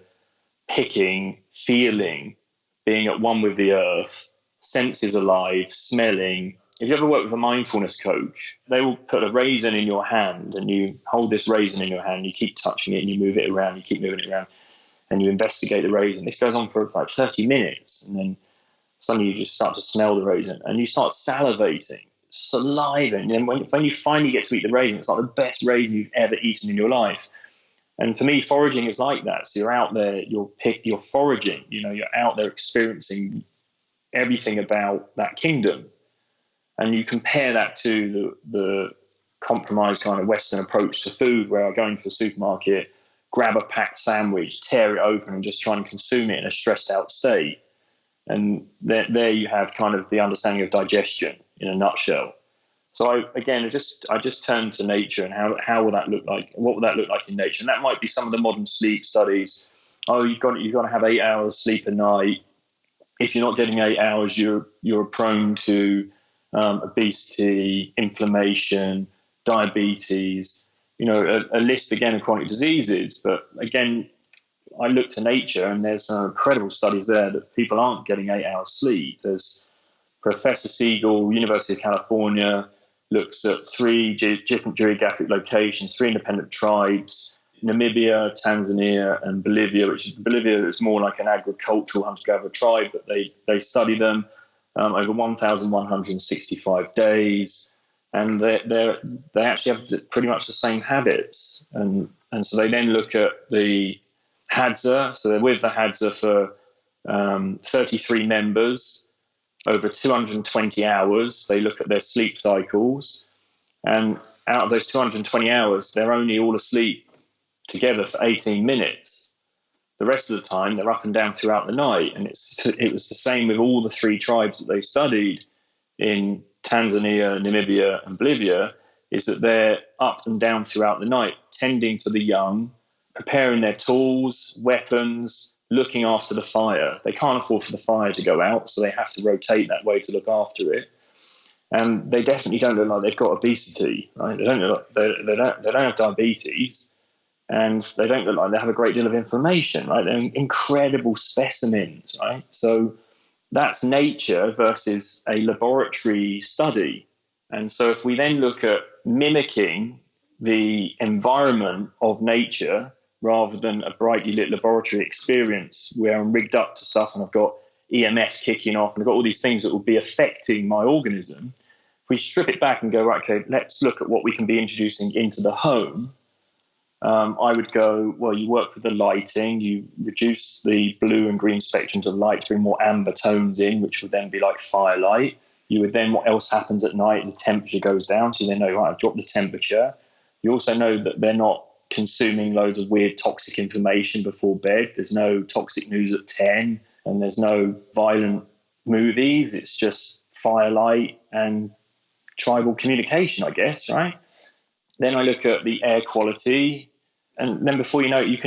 picking, feeling, being at one with the earth, senses alive, smelling. If you ever work with a mindfulness coach, they will put a raisin in your hand and you hold this raisin in your hand, you keep touching it and you move it around, you keep moving it around and you investigate the raisin. This goes on for like 30 minutes and then suddenly you just start to smell the raisin and you start salivating, saliving. And when you finally get to eat the raisin, it's like the best raisin you've ever eaten in your life. And for me, foraging is like that. So you're out there, you're foraging, you're out there experiencing everything about that kingdom. And you compare that to the compromised kind of Western approach to food, where I go into the supermarket, grab a packed sandwich, tear it open and just try and consume it in a stressed out state. And there you have kind of the understanding of digestion in a nutshell. So I just turn to nature and how will that look like? What would that look like in nature? And that might be some of the modern sleep studies. Oh, you've got to have 8 hours sleep a night. If you're not getting 8 hours, you're prone to obesity, inflammation, diabetes, a list again of chronic diseases. But again, I look to nature and there's some incredible studies there that people aren't getting 8 hours sleep. There's Professor Siegel, University of California, looks at 3 different geographic locations, 3 independent tribes, Namibia, Tanzania, and Bolivia, Bolivia is more like an agricultural hunter-gatherer tribe, but they study them over 1,165 days, and they actually have pretty much the same habits. And so they then look at the Hadza, so they're with the Hadza for 33 members over 220 hours. They look at their sleep cycles, and out of those 220 hours, they're only all asleep together for 18 minutes. The rest of the time, they're up and down throughout the night. And it was the same with all the 3 tribes that they studied in Tanzania, Namibia, and Bolivia, is that they're up and down throughout the night, tending to the young, preparing their tools, weapons, looking after the fire. They can't afford for the fire to go out, so they have to rotate that way to look after it. And they definitely don't look like they've got obesity, right? They don't have diabetes. And they don't look like they have a great deal of inflammation, right? They're incredible specimens, right? So that's nature versus a laboratory study. And so if we then look at mimicking the environment of nature rather than a brightly lit laboratory experience where I'm rigged up to stuff and I've got EMF kicking off and I've got all these things that will be affecting my organism, if we strip it back and go, right, okay, let's look at what we can be introducing into the home. I would go, well, you work with the lighting, you reduce the blue and green spectrums of light to bring more amber tones in, which would then be like firelight. You would then, what else happens at night? The temperature goes down, so you then know, right, I've dropped the temperature. You also know that they're not consuming loads of weird toxic information before bed. There's no toxic news at 10, and there's no violent movies. It's just firelight and tribal communication, I guess, right? Then I look at the air quality, and then before you know it, you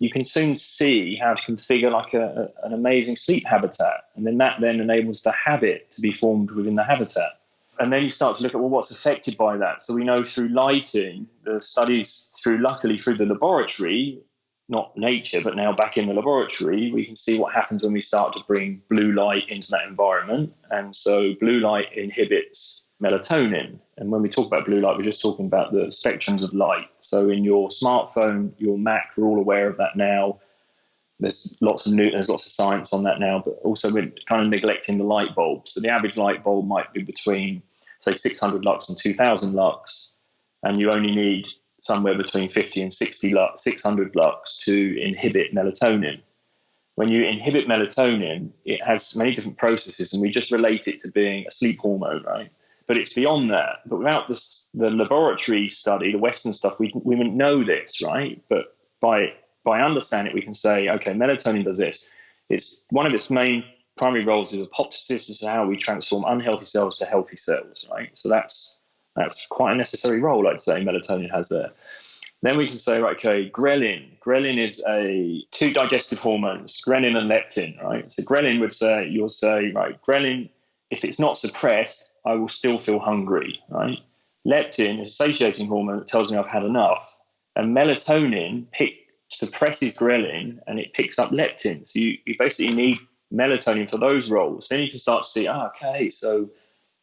can soon see how to configure like an amazing sleep habitat, and then that then enables the habit to be formed within the habitat. And then you start to look at, well, what's affected by that? So we know through lighting, the studies luckily through the laboratory, not nature, but now back in the laboratory, we can see what happens when we start to bring blue light into that environment. And so blue light inhibits melatonin. And when we talk about blue light, we're just talking about the spectrums of light. So in your smartphone, your Mac, we're all aware of that now. There's lots of science on that now, but also we're kind of neglecting the light bulb. So the average light bulb might be between, say, 600 lux and 2000 lux, and you only need somewhere between 50 and 600 lux to inhibit melatonin. When you inhibit melatonin, it has many different processes, and we just relate it to being a sleep hormone, right? But it's beyond that. But without the laboratory study, the Western stuff, we wouldn't know this, right? But by understanding it, we can say, okay, melatonin does this. It's one of its main primary roles is apoptosis. This is how we transform unhealthy cells to healthy cells, right? So that's quite a necessary role, I'd say, melatonin has there. Then we can say, right, okay, ghrelin. Ghrelin is two digestive hormones, ghrelin and leptin, right? So ghrelin you'll say, right, ghrelin, if it's not suppressed, I will still feel hungry, right? Leptin is a satiating hormone that tells me I've had enough. And melatonin suppresses ghrelin and it picks up leptin. So you basically need melatonin for those roles. Then you can start to see, okay, so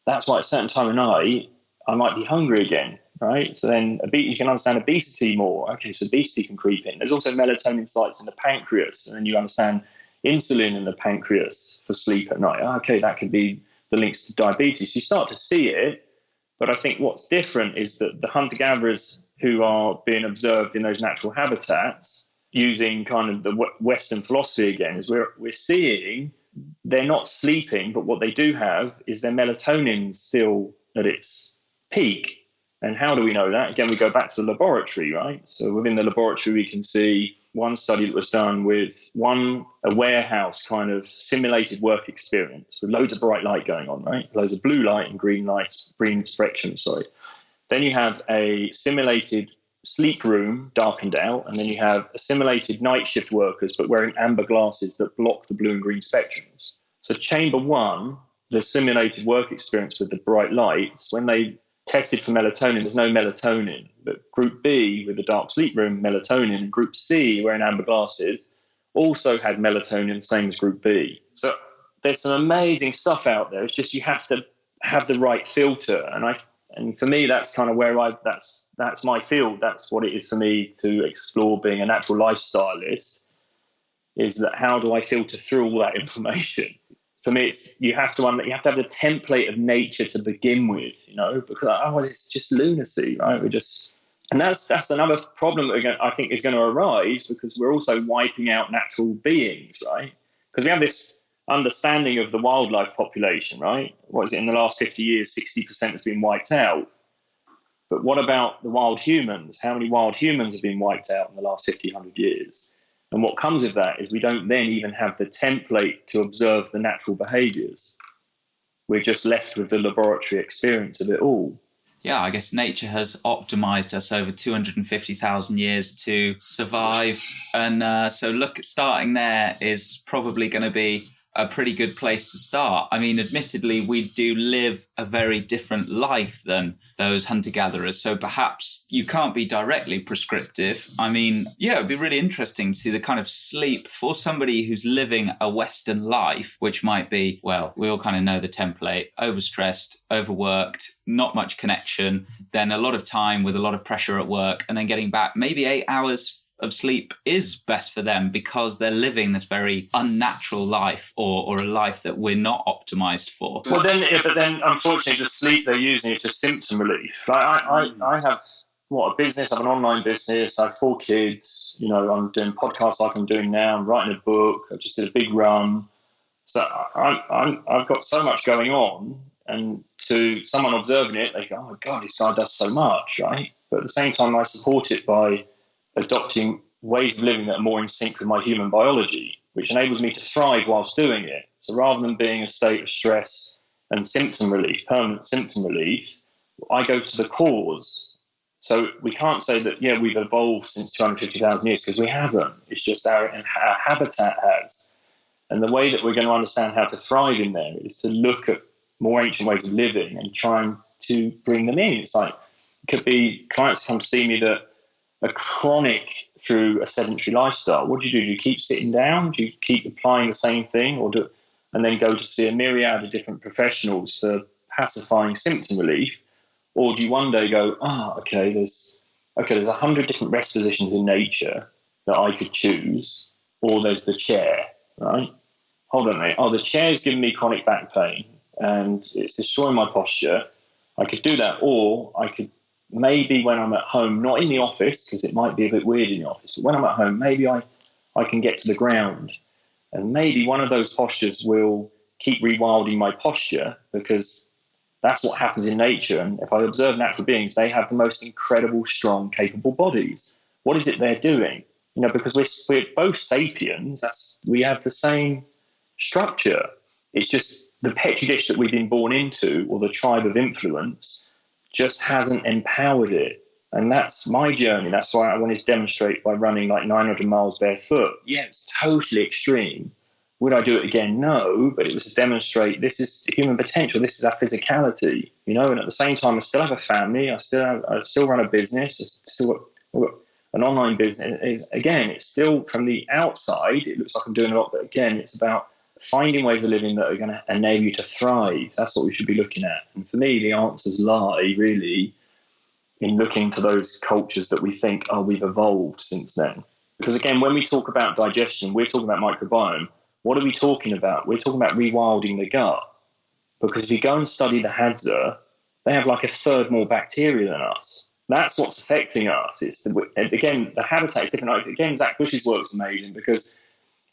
that's why at a certain time of night, I might be hungry again, right? So then you can understand obesity more. Okay, so obesity can creep in. There's also melatonin sites in the pancreas, and then you understand insulin in the pancreas for sleep at night. Okay, that could be the links to diabetes. You start to see it, but I think what's different is that the hunter-gatherers who are being observed in those natural habitats, using kind of the Western philosophy again, is we're seeing they're not sleeping, but what they do have is their melatonin still at its peak. And how do we know that? Again, we go back to the laboratory, right? So within the laboratory, we can see one study that was done with a warehouse kind of simulated work experience with loads of bright light going on, right? Loads of blue light and green spectrum, sorry. Then you have a simulated sleep room darkened out, and then you have a simulated night shift workers, but wearing amber glasses that block the blue and green spectrums. So chamber one, the simulated work experience with the bright lights, when they tested for melatonin, there's no melatonin. But group B, with the dark sleep room, melatonin, and group C, wearing amber glasses, also had melatonin, same as group B. So there's some amazing stuff out there. It's just you have to have the right filter. And for me, that's kind of where that's my field. That's what it is for me to explore being a natural lifestylist, is that how do I filter through all that information? For me, it's you have to have the template of nature to begin with, because otherwise it's just lunacy, right? And that's another problem that I think is going to arise, because we're also wiping out natural beings, right? Because we have this understanding of the wildlife population, right? What is it, in the last 50 years, 60% has been wiped out. But what about the wild humans? How many wild humans have been wiped out in the last 50, 100 years? And what comes with that is we don't then even have the template to observe the natural behaviors. We're just left with the laboratory experience of it all. Yeah, I guess nature has optimized us over 250,000 years to survive. And so starting there is probably going to be a pretty good place to start. I mean, admittedly, we do live a very different life than those hunter-gatherers, so perhaps you can't be directly prescriptive. I mean, yeah, it'd be really interesting to see the kind of sleep for somebody who's living a Western life, which might be, well, we all kind of know the template: overstressed, overworked, not much connection, then a lot of time with a lot of pressure at work, and then getting back maybe 8 hours of sleep is best for them because they're living this very unnatural life or a life that we're not optimized for. Well, but then unfortunately the sleep they're using is just symptom relief. I have a business, I have an online business, I have 4 kids, I'm doing podcasts like I'm doing now, I'm writing a book, I just did a big run. So I've got so much going on, and to someone observing it, they go, oh my God, this guy does so much, right? But at the same time, I support it by adopting ways of living that are more in sync with my human biology, which enables me to thrive whilst doing it. So rather than being in a state of stress and symptom relief, permanent symptom relief, I go to the cause. So we can't say that, we've evolved since 250,000 years, because we haven't. It's just our habitat has. And the way that we're going to understand how to thrive in there is to look at more ancient ways of living and trying to bring them in. It's like, it could be clients come to see me that are chronic through a sedentary lifestyle. What do? Do you keep sitting down? Do you keep applying the same thing? And then go to see a myriad of different professionals for pacifying symptom relief? Or do you one day go, there's 100 different rest positions in nature that I could choose, or there's the chair, right? Hold on a minute. The chair's giving me chronic back pain and it's destroying my posture. I could do that, or I could maybe when I'm at home, not in the office, because it might be a bit weird in the office, but when I'm at home, maybe I can get to the ground. And maybe one of those postures will keep rewilding my posture, because that's what happens in nature. And if I observe natural beings, they have the most incredible, strong, capable bodies. What is it they're doing? Because we're both sapiens. We have the same structure. It's just the petri dish that we've been born into, or the tribe of influence, just hasn't empowered it. And that's my journey. That's why I wanted to demonstrate by running like 900 miles barefoot. Yeah, it's totally extreme. Would I do it again? No, but it was to demonstrate this is human potential. This is our physicality, And at the same time, I still have a family. I still run a business. I still got an online business. It's still from the outside, it looks like I'm doing a lot, but again, it's about finding ways of living that are going to enable you to thrive. That's what we should be looking at. And for me, the answers lie really in looking to those cultures that we think, we've evolved since then. Because again, when we talk about digestion, we're talking about microbiome. What are we talking about? We're talking about rewilding the gut. Because if you go and study the Hadza, they have like a third more bacteria than us. That's what's affecting us. Again, the habitat is different. Again, Zach Bush's work's amazing because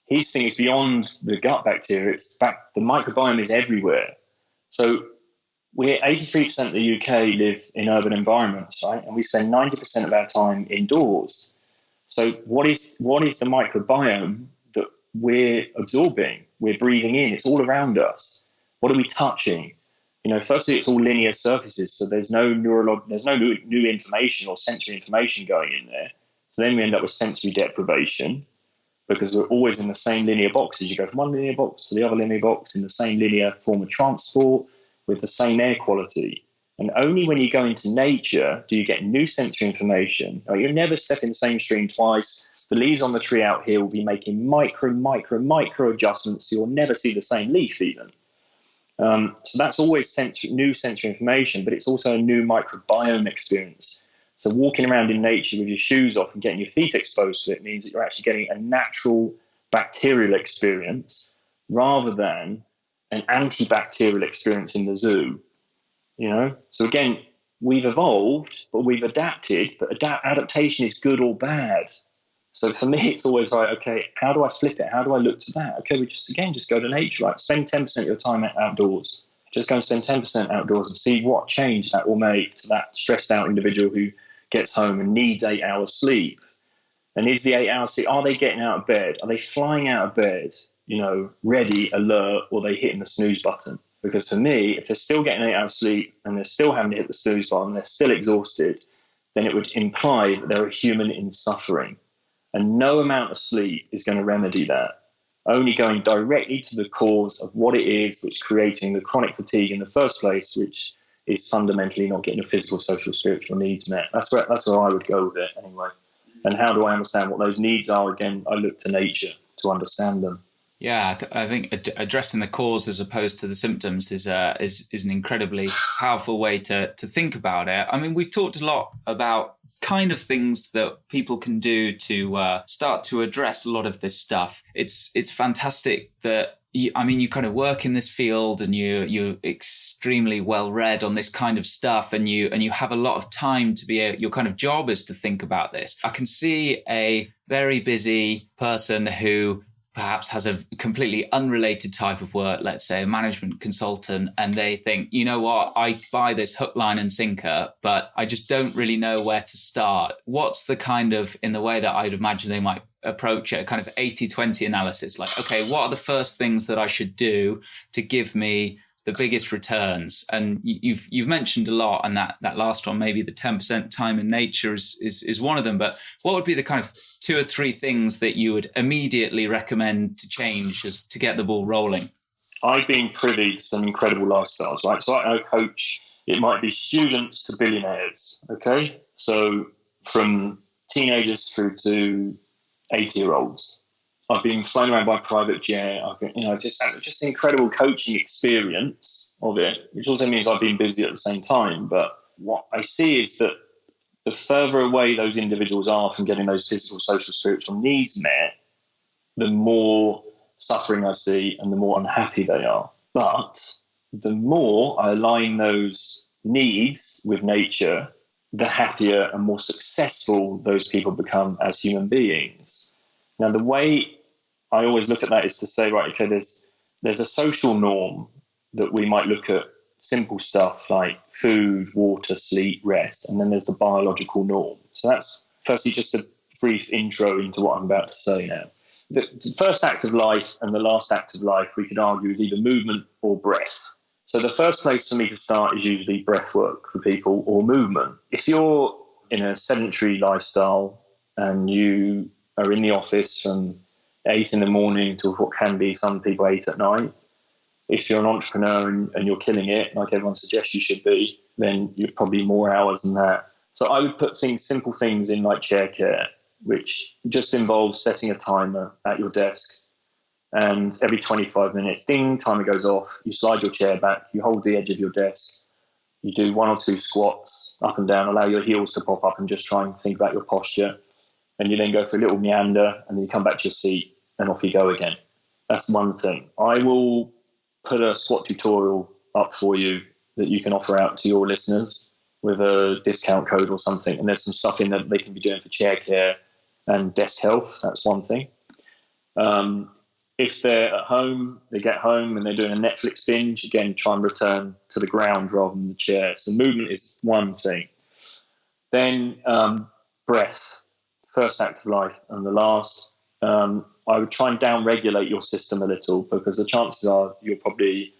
his thing is beyond the gut bacteria. The microbiome is everywhere. So 83% of the UK live in urban environments, right? And we spend 90% of our time indoors. So what is the microbiome that we're absorbing, we're breathing in? It's all around us. What are we touching? Firstly, it's all linear surfaces, so there's no new information or sensory information going in there. So then we end up with sensory deprivation because we're always in the same linear boxes. You go from one linear box to the other linear box in the same linear form of transport with the same air quality. And only when you go into nature do you get new sensory information. You'll never step in the same stream twice. The leaves on the tree out here will be making micro adjustments, so you'll never see the same leaf even. So that's always new sensory information, but it's also a new microbiome experience. So walking around in nature with your shoes off and getting your feet exposed to it means that you're actually getting a natural bacterial experience rather than an antibacterial experience in the zoo. So again, we've evolved, but we've adapted, but adaptation is good or bad. So for me, it's always like, okay, how do I flip it? How do I look to that? Okay, we just go to nature. Like spend 10% of your time outdoors. Just go and spend 10% outdoors and see what change that will make to that stressed out individual who gets home and needs 8 hours sleep. And is the 8 hours sleep, are they getting out of bed? Are they flying out of bed, ready, alert, or are they hitting the snooze button? Because for me, if they're still getting 8 hours sleep and they're still having to hit the snooze button, they're still exhausted, then it would imply that they're a human in suffering. And no amount of sleep is going to remedy that. Only going directly to the cause of what it is which is creating the chronic fatigue in the first place, which is fundamentally not getting your physical, social, spiritual needs met. That's where I would go with it anyway. And how do I understand what those needs are? Again, I look to nature to understand them. Yeah, I think addressing the cause as opposed to the symptoms is an incredibly powerful way to think about it. I mean, we've talked a lot about kind of things that people can do to start to address a lot of this stuff. It's fantastic that you kind of work in this field and you're extremely well read on this kind of stuff, and you have a lot of time to your kind of job is to think about this. I can see a very busy person who perhaps has a completely unrelated type of work, let's say a management consultant, and they think, you know what, I buy this hook, line and sinker, but I just don't really know where to start. What's the kind of, in the way that I'd imagine they might approach it, a kind of 80-20 analysis, like, okay, what are the first things that I should do to give me the biggest returns? And you've mentioned a lot, and that last one, maybe the 10% time in nature is one of them. But what would be the kind of 2 or 3 things that you would immediately recommend to change to get the ball rolling? I've been privy to some incredible lifestyles, right? So I coach, it might be students to billionaires, okay? So from teenagers through to 80-year-olds. I've been flown around by private jet. I've been, just incredible coaching experience of it, which also means I've been busy at the same time. But what I see is that the further away those individuals are from getting those physical, social, spiritual needs met, the more suffering I see and the more unhappy they are. But the more I align those needs with nature, the happier and more successful those people become as human beings. Now, the way I always look at that is to say, right, okay, there's a social norm that we might look at, simple stuff like food, water, sleep, rest, and then there's the biological norm. So that's firstly just a brief intro into what I'm about to say now. The first act of life and the last act of life, we could argue, is either movement or breath. So the first place for me to start is usually breath work for people or movement. If you're in a sedentary lifestyle and you are in the office from 8 in the morning to what can be some people 8 at night, if you're an entrepreneur and you're killing it, like everyone suggests you should be, then you're probably more hours than that. So I would put simple things in like chair care, which just involves setting a timer at your desk. And every 25 minutes, ding, timer goes off. You slide your chair back, you hold the edge of your desk, you do 1 or 2 squats up and down, allow your heels to pop up and just try and think about your posture. And you then go for a little meander and then you come back to your seat and off you go again. That's one thing. I will put a squat tutorial up for you that you can offer out to your listeners with a discount code or something. And there's some stuff in there that they can be doing for chair care and desk health. That's one thing. If they're at home, they get home and they're doing a Netflix binge, again, try and return to the ground rather than the chair. So movement is one thing. Then breath, first act of life, and the last. I would try and down-regulate your system a little, because the chances are you're probably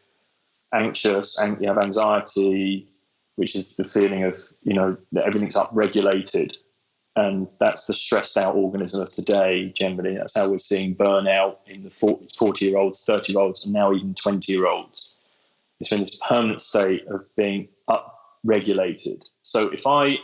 anxious and you have anxiety, which is the feeling of, that everything's up-regulated. And that's the stressed out organism of today, generally. That's how we're seeing burnout in the 40-year-olds, 30-year-olds, and now even 20-year-olds. It's in this permanent state of being up-regulated. So if I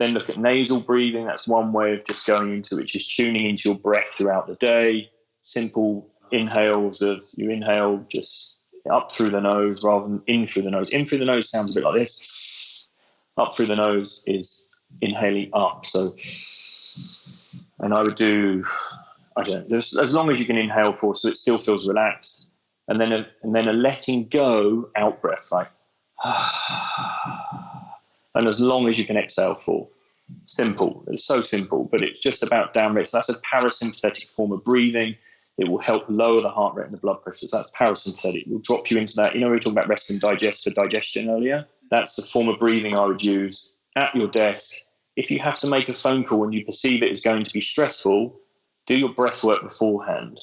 then look at nasal breathing, that's one way of just going into it, which is tuning into your breath throughout the day. Simple inhales of you inhale just up through the nose rather than in through the nose. In through the nose sounds a bit like this. Up through the nose is inhaling up. So, and I would do, as long as you can inhale for, so it still feels relaxed, and then a letting go out breath, like, and as long as you can exhale for. Simple. It's so simple, but it's just about down rate. So that's a parasympathetic form of breathing. It will help lower the heart rate and the blood pressure. So that's parasympathetic. It will drop you into that. We were talking about rest and digest for digestion earlier. That's the form of breathing I would use at your desk. If you have to make a phone call and you perceive it is going to be stressful, do your breath work beforehand.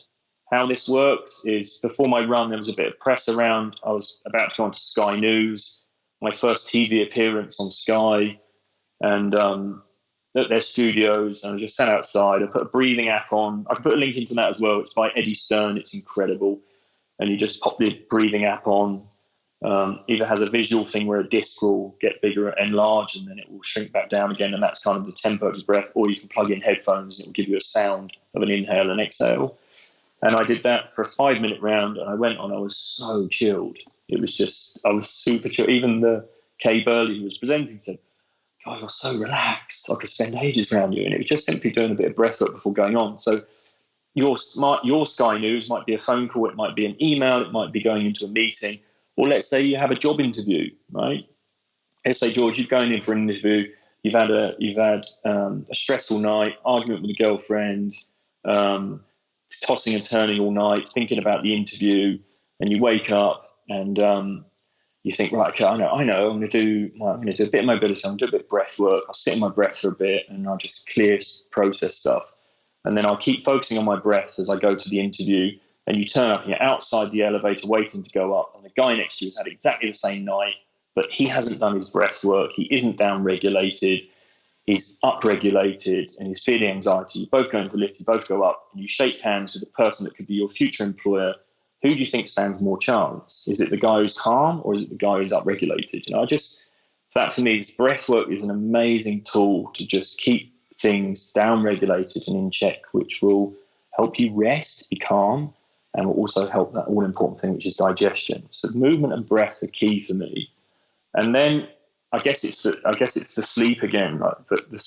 How this works is, before my run, there was a bit of press around. I was about to go on to Sky News, my first TV appearance on Sky, and at their studios, and I just sat outside. I put a breathing app on. I can put a link into that as well. It's by Eddie Stern. It's incredible. And you just pop the breathing app on. Either has a visual thing where a disc will get bigger and enlarge, and then it will shrink back down again, and that's kind of the tempo of his breath. Or you can plug in headphones and it will give you a sound of an inhale and exhale. And I did that for a 5-minute round, and I went on. I was so chilled. It was just, I was super chilled. Even the Kay Burley who was presenting said, "Oh, you're so relaxed. I could spend ages around you." And it was just simply doing a bit of breath work before going on. So your Sky News might be a phone call, it might be an email, it might be going into a meeting, or let's say you have a job interview, right? Let's say, George, you're going in for an interview. You've had a stressful night, argument with a girlfriend, tossing and turning all night, thinking about the interview, and you wake up and you think, right, okay, I know, I'm going to do a bit of mobility, I'm going to do a bit of breath work, I'll sit in my breath for a bit, and I'll just process stuff. And then I'll keep focusing on my breath as I go to the interview, and you turn up and you're outside the elevator waiting to go up, and the guy next to you has had exactly the same night, but he hasn't done his breath work, he isn't down-regulated, he's up-regulated, and he's feeling anxiety. You both go into the lift, you both go up, and you shake hands with the person that could be your future employer. Who do you think stands more chance? Is it the guy who's calm, or is it the guy who's up-regulated? That for me, breath work is an amazing tool to just keep things down-regulated and in check, which will help you rest, be calm, and will also help that all-important thing, which is digestion. So movement and breath are key for me. And then I guess it's the sleep again, but the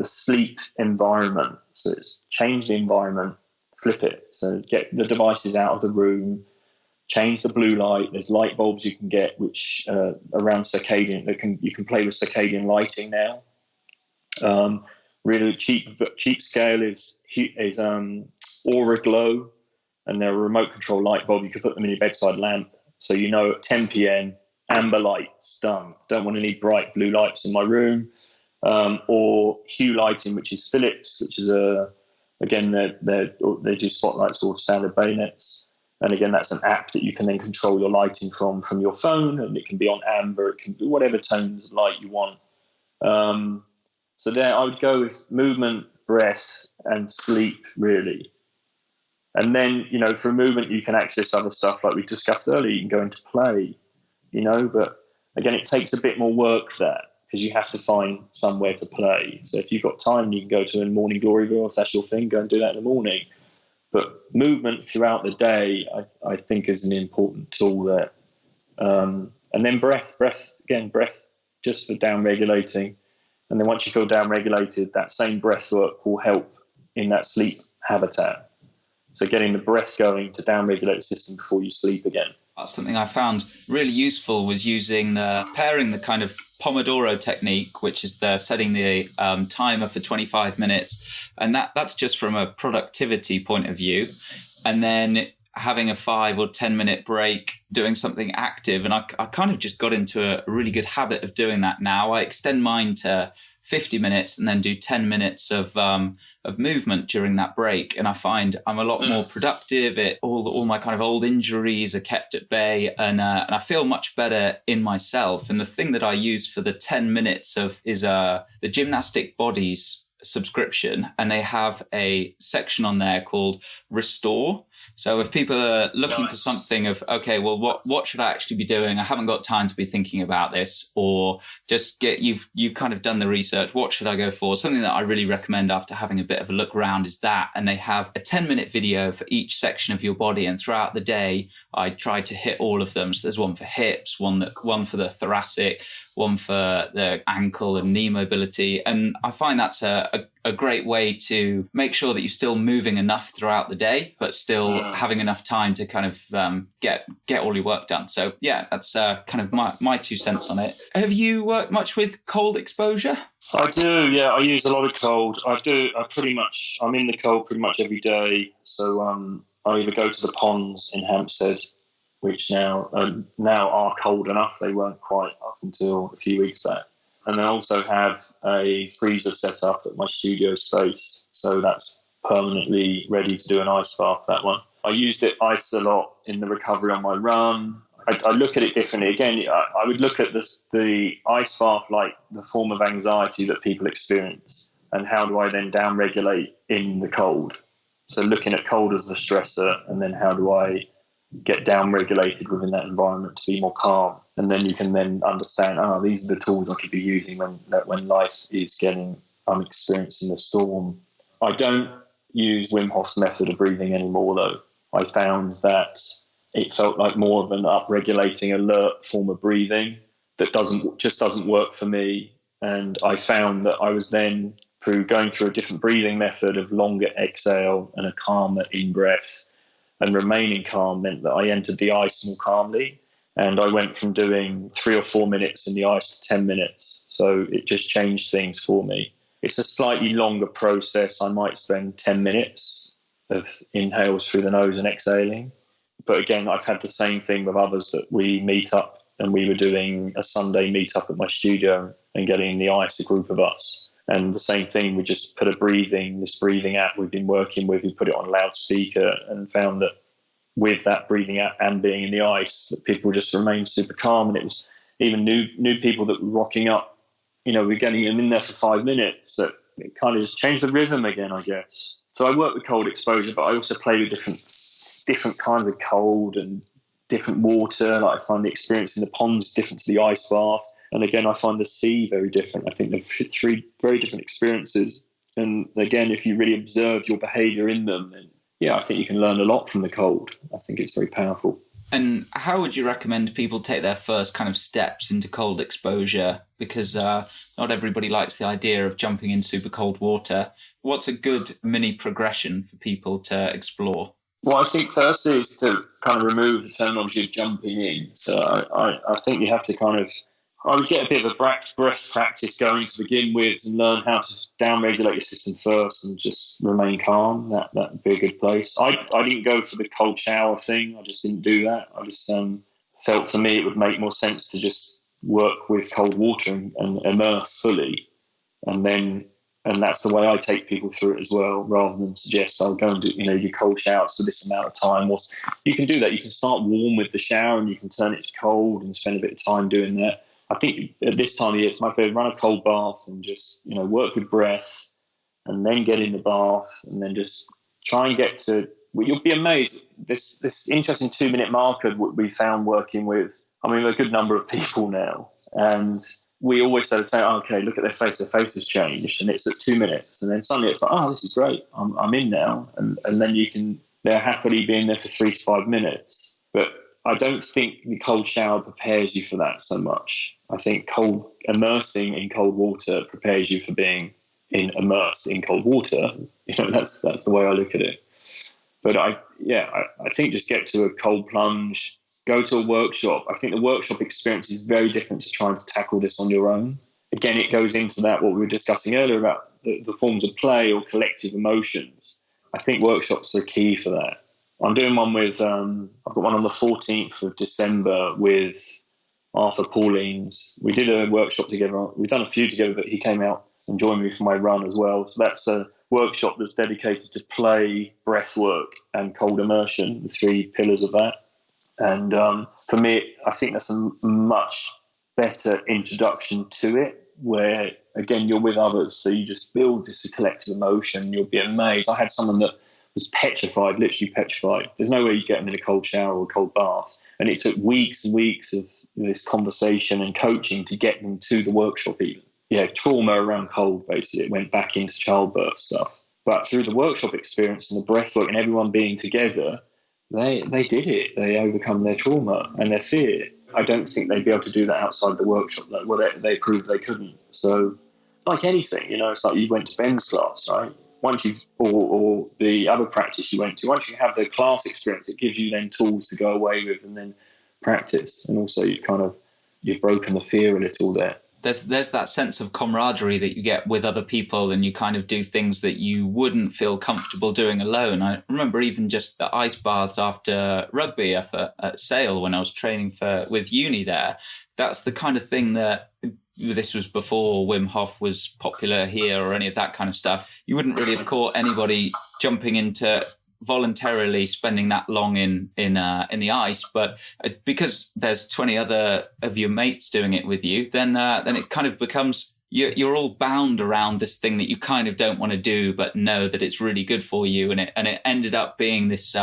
sleep environment. So it's change the environment, flip it. So get the devices out of the room, change the blue light. There's light bulbs you can get, which around circadian, you can play with circadian lighting now. Really cheap scale is Aura Glow, and they're a remote control light bulb. You can put them in your bedside lamp, so at 10 p.m. amber lights done. Don't want any bright blue lights in my room, or hue lighting, which is Philips, which is they do spotlights or standard bayonets. And again, that's an app that you can then control your lighting from your phone, and it can be on amber, it can be whatever tones of light you want. So there I would go with movement, breath, and sleep, really. And then, for movement, you can access other stuff like we discussed earlier. You can go into play, but again, it takes a bit more work there because you have to find somewhere to play. So if you've got time, you can go to a morning glory wheel. If that's your thing, go and do that in the morning. But movement throughout the day, I think, is an important tool there. And then breath just for down-regulating. And then once you feel down-regulated, that same breath work will help in that sleep habitat. So getting the breath going to down-regulate the system before you sleep again. Something I found really useful was pairing the kind of Pomodoro Technique, which is setting the timer for 25 minutes. And that's just from a productivity point of view. And then having a 5 or 10 minute break, doing something active. And I kind of just got into a really good habit of doing that now. I extend mine to 50 minutes and then do 10 minutes of movement during that break. And I find I'm a lot more productive. All my kind of old injuries are kept at bay, and I feel much better in myself. And the thing that I use for the 10 minutes is the Gymnastic Bodies subscription, and they have a section on there called Restore. So if people are looking for something of, okay, well, what should I actually be doing? I haven't got time to be thinking about this, or just you've kind of done the research. What should I go for? Something that I really recommend after having a bit of a look around is that. And they have a 10-minute video for each section of your body. And throughout the day, I try to hit all of them. So there's one for hips, one for the thoracic, one for the ankle and knee mobility. And I find that's a great way to make sure that you're still moving enough throughout the day, but still having enough time to kind of get all your work done. So yeah, that's kind of my 2 cents on it. Have you worked much with cold exposure? I do, yeah. I use a lot of cold. I'm in the cold pretty much every day. So I either go to the ponds in Hampstead, which now are cold enough. They weren't quite up until a few weeks back. And I also have a freezer set up at my studio space. So that's permanently ready to do an ice bath, that one. I used ice a lot in the recovery on my run. I look at it differently. Again, I would look at the ice bath like the form of anxiety that people experience, and how do I then down-regulate in the cold? So looking at cold as a stressor, and then how do I get down-regulated within that environment to be more calm? And then you can then understand, these are the tools I could be using when life is I'm experiencing a storm. I don't use Wim Hof's method of breathing anymore, though. I found that it felt like more of an up-regulating, alert form of breathing that doesn't work for me. And I found that I was then, through going through a different breathing method of longer exhale and a calmer in-breath, and remaining calm, meant that I entered the ice more calmly. And I went from doing 3 or 4 minutes in the ice to 10 minutes. So it just changed things for me. It's a slightly longer process. I might spend 10 minutes of inhales through the nose and exhaling. But again, I've had the same thing with others that we meet up, and we were doing a Sunday meet up at my studio and getting in the ice, a group of us. And the same thing, we just put this breathing app we've been working with, we put it on loudspeaker and found that with that breathing out and being in the ice, that people just remained super calm. And it was even new people that were rocking up, we're getting them in there for 5 minutes. That it kind of just changed the rhythm again, I guess. So I work with cold exposure, but I also play with different kinds of cold and different water. Like I find the experience in the ponds different to the ice bath. And again, I find the sea very different. I think they're 3 very different experiences. And again, if you really observe your behavior in them, then I think you can learn a lot from the cold. I think it's very powerful. And how would you recommend people take their first kind of steps into cold exposure? Because not everybody likes the idea of jumping in super cold water. What's a good mini progression for people to explore? Well, I think first is to kind of remove the terminology of jumping in. So I think you have to I would get a bit of a breath practice going to begin with and learn how to down-regulate your system first and just remain calm. That'd be a good place. I didn't go for the cold shower thing. I just didn't do that. I just felt for me it would make more sense to just work with cold water and immerse fully. And that's the way I take people through it as well, rather than suggest I'll go and do your cold showers for this amount of time. Or you can do that. You can start warm with the shower and you can turn it to cold and spend a bit of time doing that. I think at this time of year, it's my favorite, run a cold bath and just, work with breath and then get in the bath and then just try and get to, you'll be amazed. This interesting 2-minute marker we found working with, a good number of people now. And we always say, okay, look at their face has changed. And it's at 2 minutes. And then suddenly it's like, oh, this is great. I'm in now. And then they're happily being there for 3 to 5 minutes. But I don't think the cold shower prepares you for that so much. I think immersing in cold water prepares you for being immersed in cold water. That's the way I look at it. But I think just get to a cold plunge, go to a workshop. I think the workshop experience is very different to trying to tackle this on your own. Again, it goes into what we were discussing earlier about the forms of play or collective emotions. I think workshops are key for that. I'm doing one with, I've got one on the 14th of December with Arthur Paulines. We did a workshop together. We've done a few together, but he came out and joined me for my run as well. So that's a workshop that's dedicated to play, breathwork, and cold immersion, the 3 pillars of that. And for me, I think that's a much better introduction to it, where, again, you're with others. So you just build this collective emotion. You'll be amazed. I had someone that was petrified, literally petrified. There's no way you get them in a cold shower or a cold bath. And it took weeks and weeks of this conversation and coaching to get them to the workshop even. Trauma around cold, basically. It went back into childbirth stuff. But through the workshop experience and the breathwork and everyone being together, they did it. They overcome their trauma and their fear. I don't think they'd be able to do that outside the workshop, though. Well, they proved they couldn't. So, like anything, it's like you went to Ben's class, right? Once or the other practice you went to, once you have the class experience, it gives you then tools to go away with and then practice. And also you've broken the fear a little there. There's that sense of camaraderie that you get with other people, and you kind of do things that you wouldn't feel comfortable doing alone. I remember even just the ice baths after rugby up at Sale when I was training with uni there. That's the kind of thing that, this was before Wim Hof was popular here or any of that kind of stuff. You wouldn't really have caught anybody jumping into voluntarily spending that long in the ice, but because there's 20 other of your mates doing it with you, then it kind of becomes you're all bound around this thing that you kind of don't want to do, but know that it's really good for you, and it ended up being this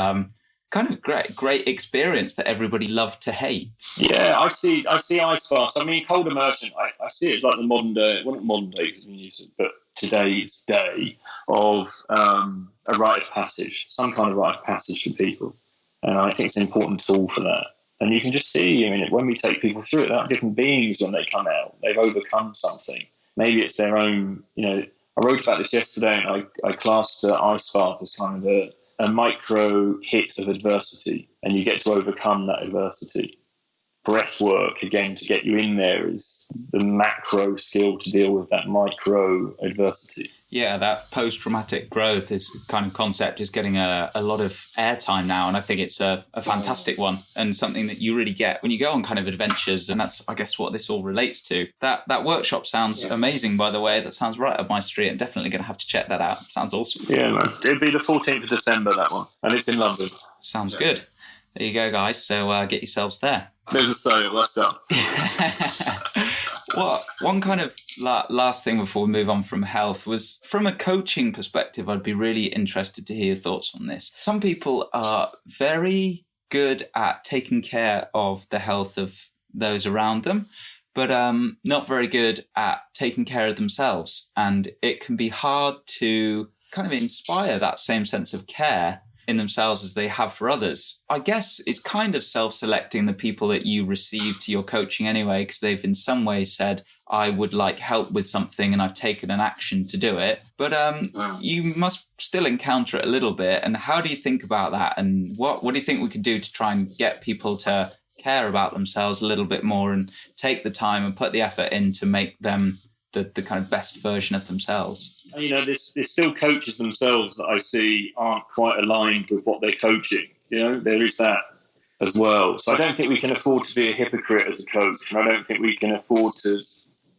kind of great experience that everybody loved to hate. Yeah, I see ice baths. Cold immersion, I see it as like the modern day, well, not modern day because we use it, but today's day of a rite of passage, some kind of rite of passage for people. And I think it's an important tool for that. And you can just see, when we take people through it, they're different beings when they come out. They've overcome something. Maybe it's their own, I wrote about this yesterday, and I classed ice bath as kind of a micro hit of adversity, and you get to overcome that adversity. Breath work, again, to get you in there is the macro skill to deal with that micro adversity. Yeah, that post-traumatic growth is kind of concept is getting a lot of airtime now, and I think it's a fantastic one and something that you really get when you go on kind of adventures, and that's, I guess, what this all relates to. That workshop sounds amazing, by the way. That sounds right up my street. I'm definitely going to have to check that out. It sounds awesome. Yeah, man. It'd be the 14th of December, that one, and it's in London. Sounds good. There you go, guys. So get yourselves there. There's a sale, that's up. Well, one kind of last thing before we move on from health was, from a coaching perspective, I'd be really interested to hear your thoughts on this. Some people are very good at taking care of the health of those around them, but not very good at taking care of themselves. And it can be hard to kind of inspire that same sense of care in themselves as they have for others. I guess it's kind of self-selecting the people that you receive to your coaching anyway, because they've in some way said, I would like help with something and I've taken an action to do it. But you must still encounter it a little bit. And how do you think about that? And what do you think we could do to try and get people to care about themselves a little bit more and take the time and put the effort in to make them the kind of best version of themselves? You know, there's still coaches themselves that I see aren't quite aligned with what they're coaching. You know, there is that as well. So I don't think we can afford to be a hypocrite as a coach, and I don't think we can afford to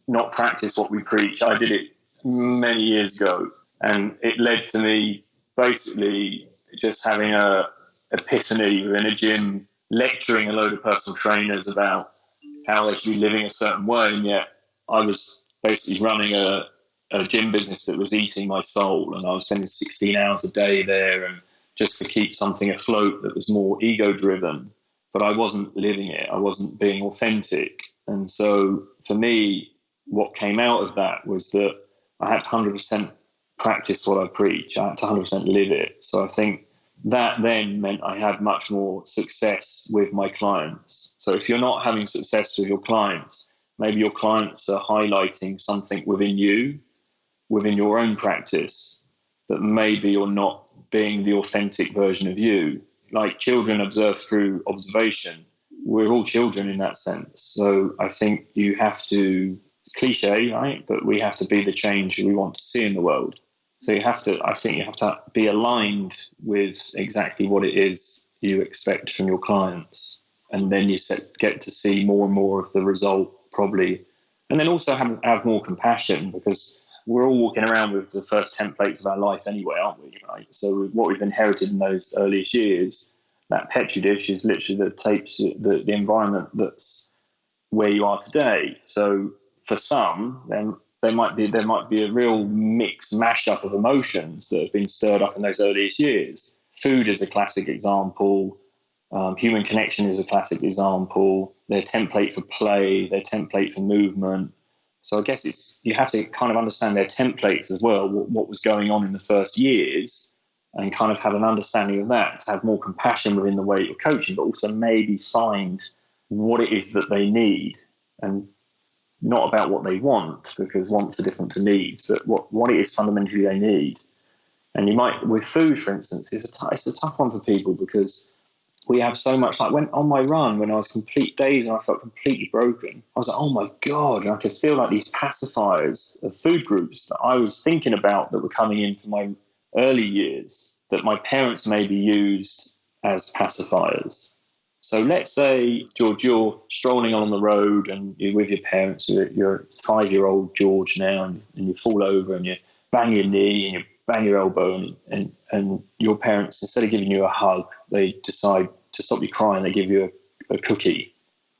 not practice what we preach. I did it many years ago, and it led to me basically just having a epiphany within a gym, lecturing a load of personal trainers about how they should be living a certain way, and yet I was basically running a gym business that was eating my soul, and I was spending 16 hours a day there, and just to keep something afloat that was more ego driven, but I wasn't living it. I wasn't being authentic. And so for me, what came out of that was that I had to 100% practice what I preach. I had to 100% live it. So I think that then meant I had much more success with my clients. So if you're not having success with your clients, maybe your clients are highlighting something within you, within your own practice, that maybe you're not being the authentic version of you. Like children observe through observation. We're all children in that sense. So I think you have to, cliche, right? But we have to be the change we want to see in the world. So I think you have to be aligned with exactly what it is you expect from your clients. And then you get to see more and more of the result probably. And then also have more compassion, because we're all walking around with the first templates of our life anyway, aren't we? Right? So what we've inherited in those earliest years, that Petri dish is literally the environment that's where you are today. So for some, then there might be a real mixed mashup of emotions that have been stirred up in those earliest years. Food is a classic example. Human connection is a classic example. Their template for play, their template for movement. So I guess you have to kind of understand their templates as well, what was going on in the first years, and kind of have an understanding of that, to have more compassion within the way you're coaching, but also maybe find what it is that they need, and not about what they want, because wants are different to needs, but what it is fundamentally they need. And you might, with food, for instance, it's a tough one for people, because we have so much, like when on my run, when I was complete days and I felt completely broken, I was like, oh my God, and I could feel like these pacifiers of food groups that I was thinking about that were coming in from my early years, that my parents maybe used as pacifiers. So let's say, George, you're strolling along the road and you're with your parents, you're 5-year-old George now, and you fall over and you bang your knee and you bang your elbow, and your parents, instead of giving you a hug, they decide to stop you crying, they give you a cookie.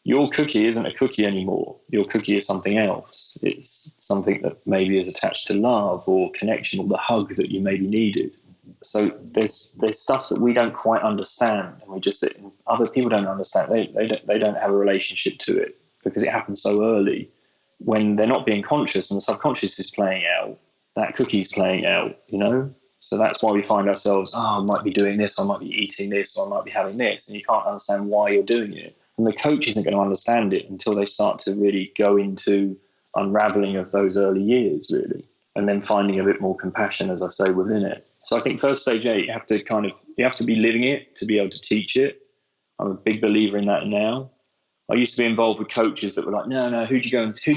Your cookie isn't a cookie anymore. Your cookie is something else. It's something that maybe is attached to love or connection, or the hug that you maybe needed. So there's stuff that we don't quite understand, and we just sit, and other people don't understand. They don't have a relationship to it, because it happens so early. When they're not being conscious and the subconscious is playing out, that cookie's playing out, you know? So that's why we find ourselves, I might be doing this, I might be eating this, or I might be having this, and you can't understand why you're doing it. And the coach isn't going to understand it until they start to really go into unraveling of those early years, really, and then finding a bit more compassion, as I say, within it. So I think first stage 8, you have to be living it to be able to teach it. I'm a big believer in that now. I used to be involved with coaches that were like, no, who'd you go and see?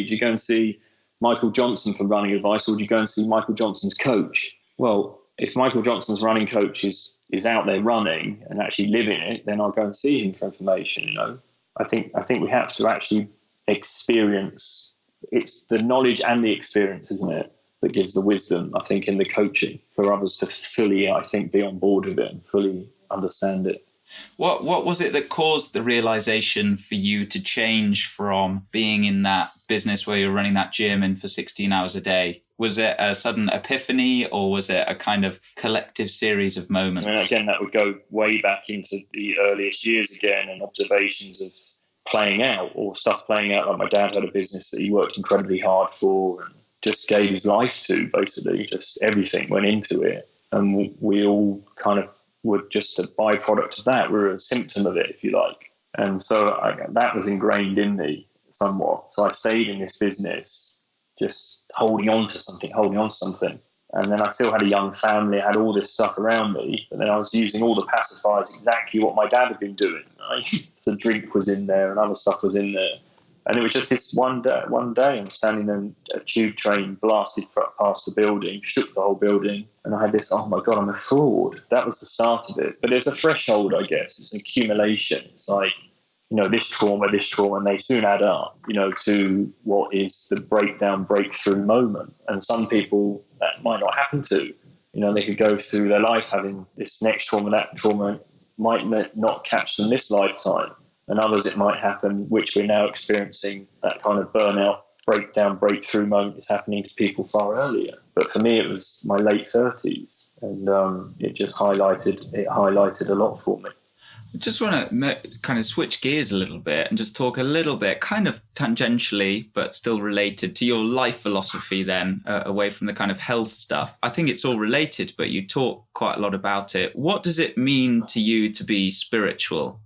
Did you go and see Michael Johnson for running advice, or do you go and see Michael Johnson's coach? Well, if Michael Johnson's running coach is out there running and actually living it, then I'll go and see him for information, you know. I think we have to actually experience. It's the knowledge and the experience, isn't it, that gives the wisdom, I think, in the coaching for others to fully, I think, be on board with it and fully understand it. What was it that caused the realization for you to change from being in that business where you're running that gym and for 16 hours a day? Was it a sudden epiphany, or was it a kind of collective series of moments? And again, that would go way back into the earliest years again, and observations of playing out, or stuff playing out. Like my dad had a business that he worked incredibly hard for and just gave his life to, basically. Just everything went into it. And we all kind of were just a byproduct of that. We were a symptom of it, if you like. And so that was ingrained in me somewhat. So I stayed in this business, just holding on to something. And then I still had a young family. I had all this stuff around me. But then I was using all the pacifiers, exactly what my dad had been doing. Right? So drink was in there and other stuff was in there. And it was just this one day I'm standing there and a tube train blasted past the building, shook the whole building. And I had this, oh my God, I'm a fraud. That was the start of it. But there's a threshold, I guess. It's an accumulation. It's like, this trauma, and they soon add up, to what is the breakthrough moment. And some people that might not happen to. They could go through their life having this next trauma, that trauma might not catch them this lifetime. And others it might happen, which we're now experiencing, that kind of burnout, breakthrough moment is happening to people far earlier. But for me, it was my late 30s, and it just highlighted a lot for me. I just want to kind of switch gears a little bit and just talk a little bit, kind of tangentially, but still related to your life philosophy then, away from the kind of health stuff. I think it's all related, but you talk quite a lot about it. What does it mean to you to be spiritual?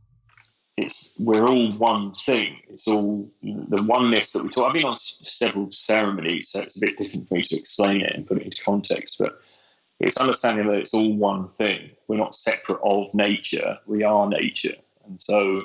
We're all one thing. It's all the oneness that we talk. I've been on several ceremonies, so it's a bit different for me to explain it and put it into context, but it's understanding that it's all one thing. We're not separate of nature. We are nature. And so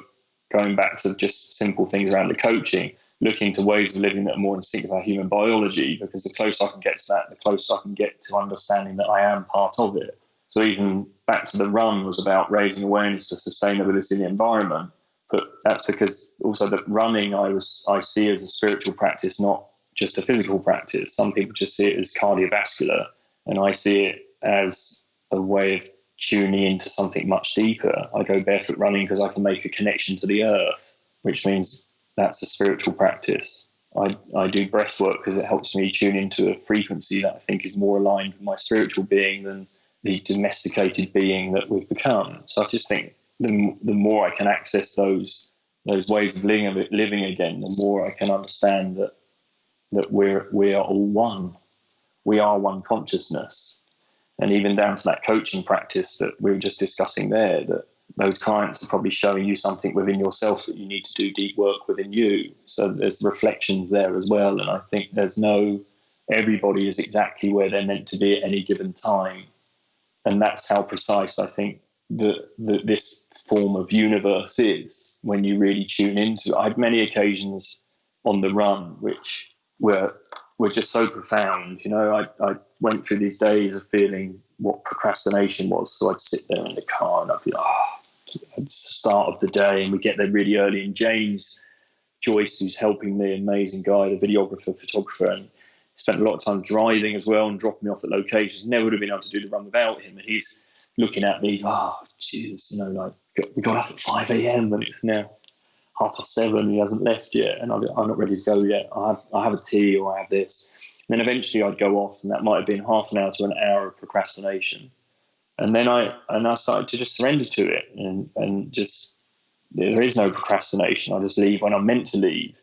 going back to just simple things around the coaching, looking to ways of living that are more in sync with our human biology, because the closer I can get to that, the closer I can get to understanding that I am part of it. So even back to the run was about raising awareness to sustainability in the environment. But that's because also that running I see as a spiritual practice, not just a physical practice. Some people just see it as cardiovascular, and I see it as a way of tuning into something much deeper. I go barefoot running because I can make a connection to the earth, which means that's a spiritual practice. I do breathwork because it helps me tune into a frequency that I think is more aligned with my spiritual being than the domesticated being that we've become. So I just think the more I can access those ways of living again, the more I can understand that we are all one. We are one consciousness. And even down to that coaching practice that we were just discussing there, that those clients are probably showing you something within yourself that you need to do deep work within you. So there's reflections there as well. And I think everybody is exactly where they're meant to be at any given time. And that's how precise I think this form of universe is when you really tune into it. I had many occasions on the run which were just so profound. I went through these days of feeling what procrastination was. So I'd sit there in the car and I'd be it's the start of the day, and we get there really early. And James Joyce, who's helping me, amazing guy, the videographer, photographer, and spent a lot of time driving as well and dropping me off at locations. Never would have been able to do the run without him. And he's looking at me, Jesus, we got up at 5 a.m. and it's now 7:30. He hasn't left yet, and I'm not ready to go yet. I have a tea or I have this. And then eventually I'd go off, and that might have been half an hour to an hour of procrastination. And then I started to just surrender to it, and just there is no procrastination. I just leave when I'm meant to leave.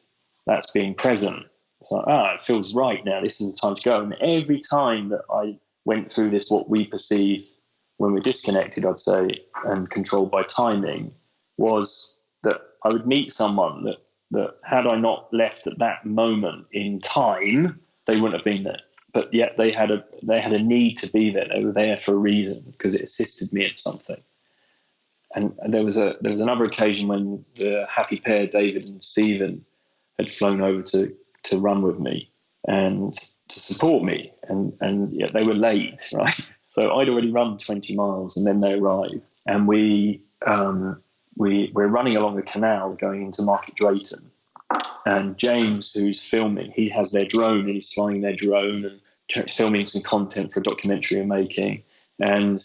That's being present. It's like, it feels right now. This is the time to go. And every time that I went through this, what we perceive when we're disconnected, I'd say, and controlled by timing, was that I would meet someone that had I not left at that moment in time, they wouldn't have been there. But yet they had a need to be there. They were there for a reason, because it assisted me in something. And there was another occasion when the happy pair, David and Stephen, had flown over to run with me and to support me, and yet they were late, right? So I'd already run 20 miles, and then they arrived, and we're running along the canal going into Market Drayton. And James, who's filming, he has their drone, and he's flying their drone and filming some content for a documentary I'm making. And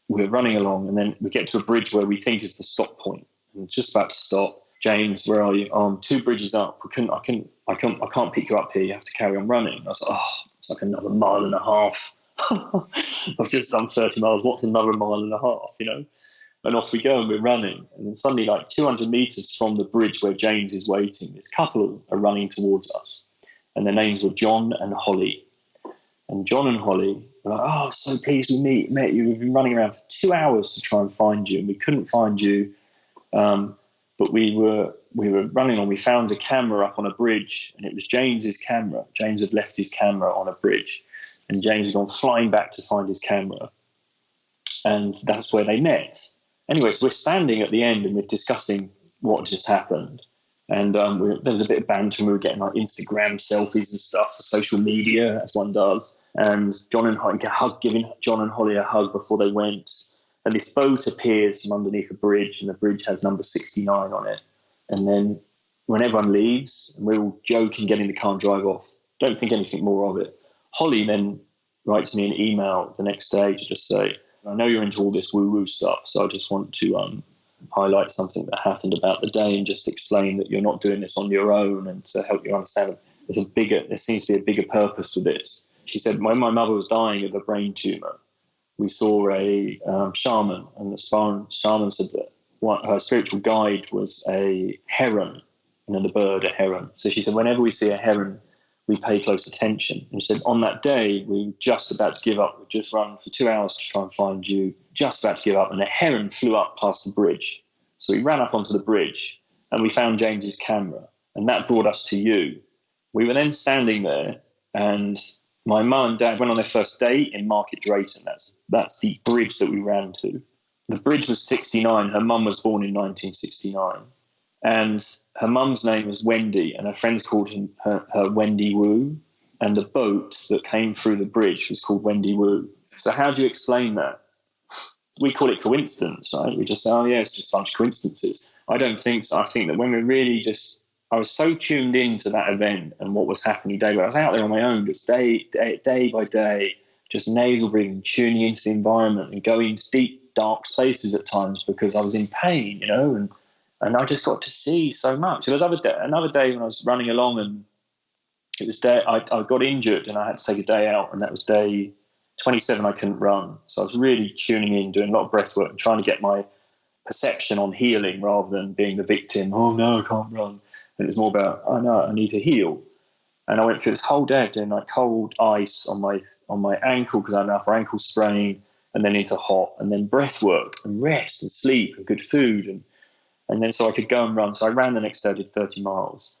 we're running along, and then we get to a bridge where we think is the stop point, and just about to stop. James, where are you? 2 bridges up. I can't pick you up here. You have to carry on running. I was like, it's like another mile and a half. I've just done 30 miles. What's another mile and a half, And off we go, and we're running. And then suddenly, like 200 meters from the bridge where James is waiting, this couple are running towards us. And their names were John and Holly. And John and Holly were like, so pleased we met you. We've been running around for 2 hours to try and find you, and we couldn't find you. But we were running on. We found a camera up on a bridge, and it was James's camera. James had left his camera on a bridge, and James had gone flying back to find his camera. And that's where they met. Anyway, so we're standing at the end, and we're discussing what just happened. And there was a bit of banter, and we were getting like Instagram selfies and stuff for social media, as one does. And John and Holly giving John and Holly a hug before they went. And this boat appears from underneath a bridge, and the bridge has number 69 on it. And then when everyone leaves, and we're all joking, get in the car and drive off, don't think anything more of it. Holly then writes me an email the next day to just say, I know you're into all this woo-woo stuff, so I just want to highlight something that happened about the day and just explain that you're not doing this on your own, and to help you understand that there seems to be a bigger purpose to this. She said, when my mother was dying of a brain tumour, we saw a shaman, and the shaman said that her spiritual guide was a heron, the bird, a heron. So she said, whenever we see a heron, we pay close attention. And she said, on that day, we were just about to give up. We just run for 2 hours to try and find you, just about to give up, and a heron flew up past the bridge. So we ran up onto the bridge, and we found James's camera, and that brought us to you. We were then standing there, and my mum and dad went on their first date in Market Drayton. That's the bridge that we ran to. The bridge was 69. Her mum was born in 1969. And her mum's name was Wendy, and her friends called her Wendy Woo. And the boat that came through the bridge was called Wendy Woo. So how do you explain that? We call it coincidence, right? We just say, it's just a bunch of coincidences. I don't think so. I think that when we're really I was so tuned into that event and what was happening day by day. I was out there on my own, just day by day, just nasal breathing, tuning into the environment and going into deep, dark spaces at times because I was in pain, and I just got to see so much. There was another day when I was running along, and it was I got injured and I had to take a day out, and that was day 27. I couldn't run. So I was really tuning in, doing a lot of breath work and trying to get my perception on healing rather than being the victim. Oh no, I can't run. And it was more about, no, I need to heal. And I went through this whole day doing like cold ice on my ankle because I had an upper ankle sprain, and then into hot, and then breath work and rest and sleep and good food. And then so I could go and run. So I ran the next day, I did 30 miles.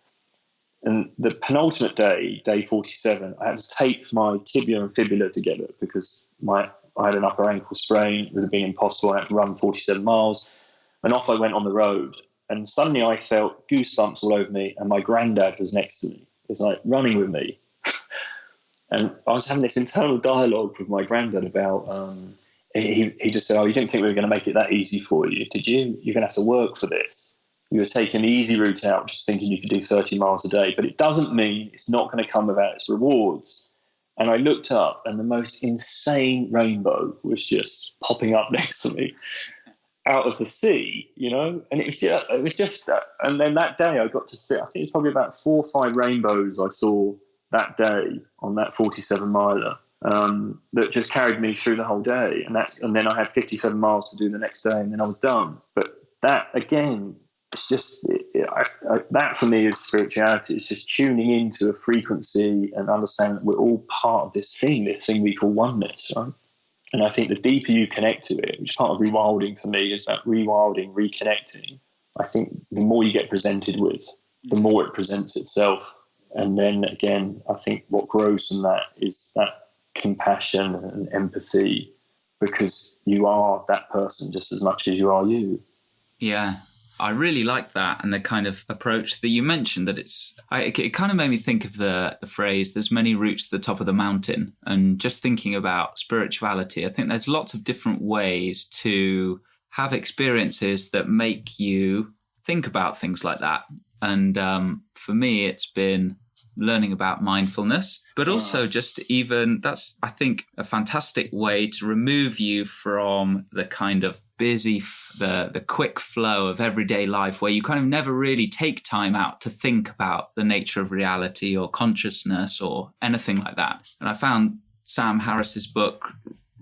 And the penultimate day, day 47, I had to tape my tibia and fibula together because I had an upper ankle sprain. It would have been impossible. I had to run 47 miles. And off I went on the road. And suddenly I felt goosebumps all over me, and my granddad was next to me. He was like running with me. And I was having this internal dialogue with my granddad about, he just said, you didn't think we were going to make it that easy for you, did you? You're going to have to work for this. You were taking the easy route out, just thinking you could do 30 miles a day. But it doesn't mean it's not going to come without its rewards. And I looked up, and the most insane rainbow was just popping up next to me out of the sea, and it was just and then that day I got to see, I think it's probably about 4 or 5 rainbows I saw that day on that 47 miler that just carried me through the whole day, and then I had 57 miles to do the next day, and then I was done. But that again, it's just that for me is spirituality. It's just tuning into a frequency and understanding that we're all part of this thing we call oneness, right? And I think the deeper you connect to it, which part of rewilding for me is about rewilding, reconnecting, I think the more you get presented with, the more it presents itself. And then again, I think what grows from that is that compassion and empathy, because you are that person just as much as you are you. Yeah. I really like that, and the kind of approach that you mentioned, that it kind of made me think of the phrase, there's many routes to the top of the mountain. And just thinking about spirituality, I think there's lots of different ways to have experiences that make you think about things like that. And for me, it's been learning about mindfulness, but also just even that's, I think, a fantastic way to remove you from the kind of busy, the quick flow of everyday life where you kind of never really take time out to think about the nature of reality or consciousness or anything like that. And I found Sam Harris's book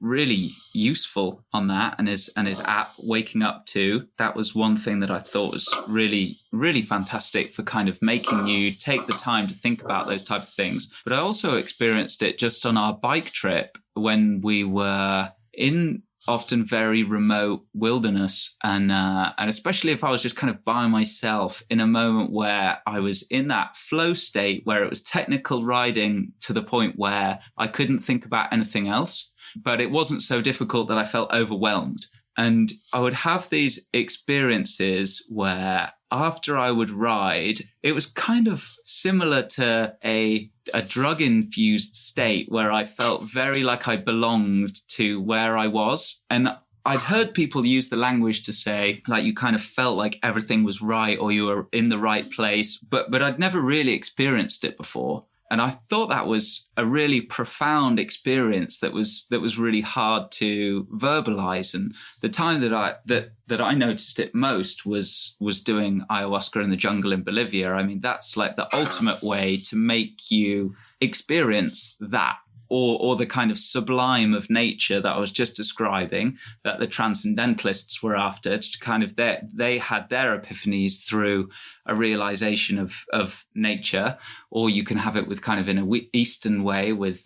really useful on that, and his app Waking Up To. That was one thing that I thought was really, really fantastic for kind of making you take the time to think about those type of things. But I also experienced it just on our bike trip when we were in often very remote wilderness, and especially if I was just kind of by myself in a moment where I was in that flow state where it was technical riding to the point where I couldn't think about anything else, but it wasn't so difficult that I felt overwhelmed. And I would have these experiences where after I would ride, it was kind of similar to a drug-infused state where I felt very like I belonged to where I was. And I'd heard people use the language to say, like, you kind of felt like everything was right or you were in the right place, but I'd never really experienced it before. And I thought that was a really profound experience that was really hard to verbalize. And the time that I noticed it most was doing ayahuasca in the jungle in Bolivia. I mean, that's like the ultimate way to make you experience that, or the kind of sublime of nature that I was just describing, that the transcendentalists were after. To kind of they had their epiphanies through a realization of nature, or you can have it with kind of in a Eastern way with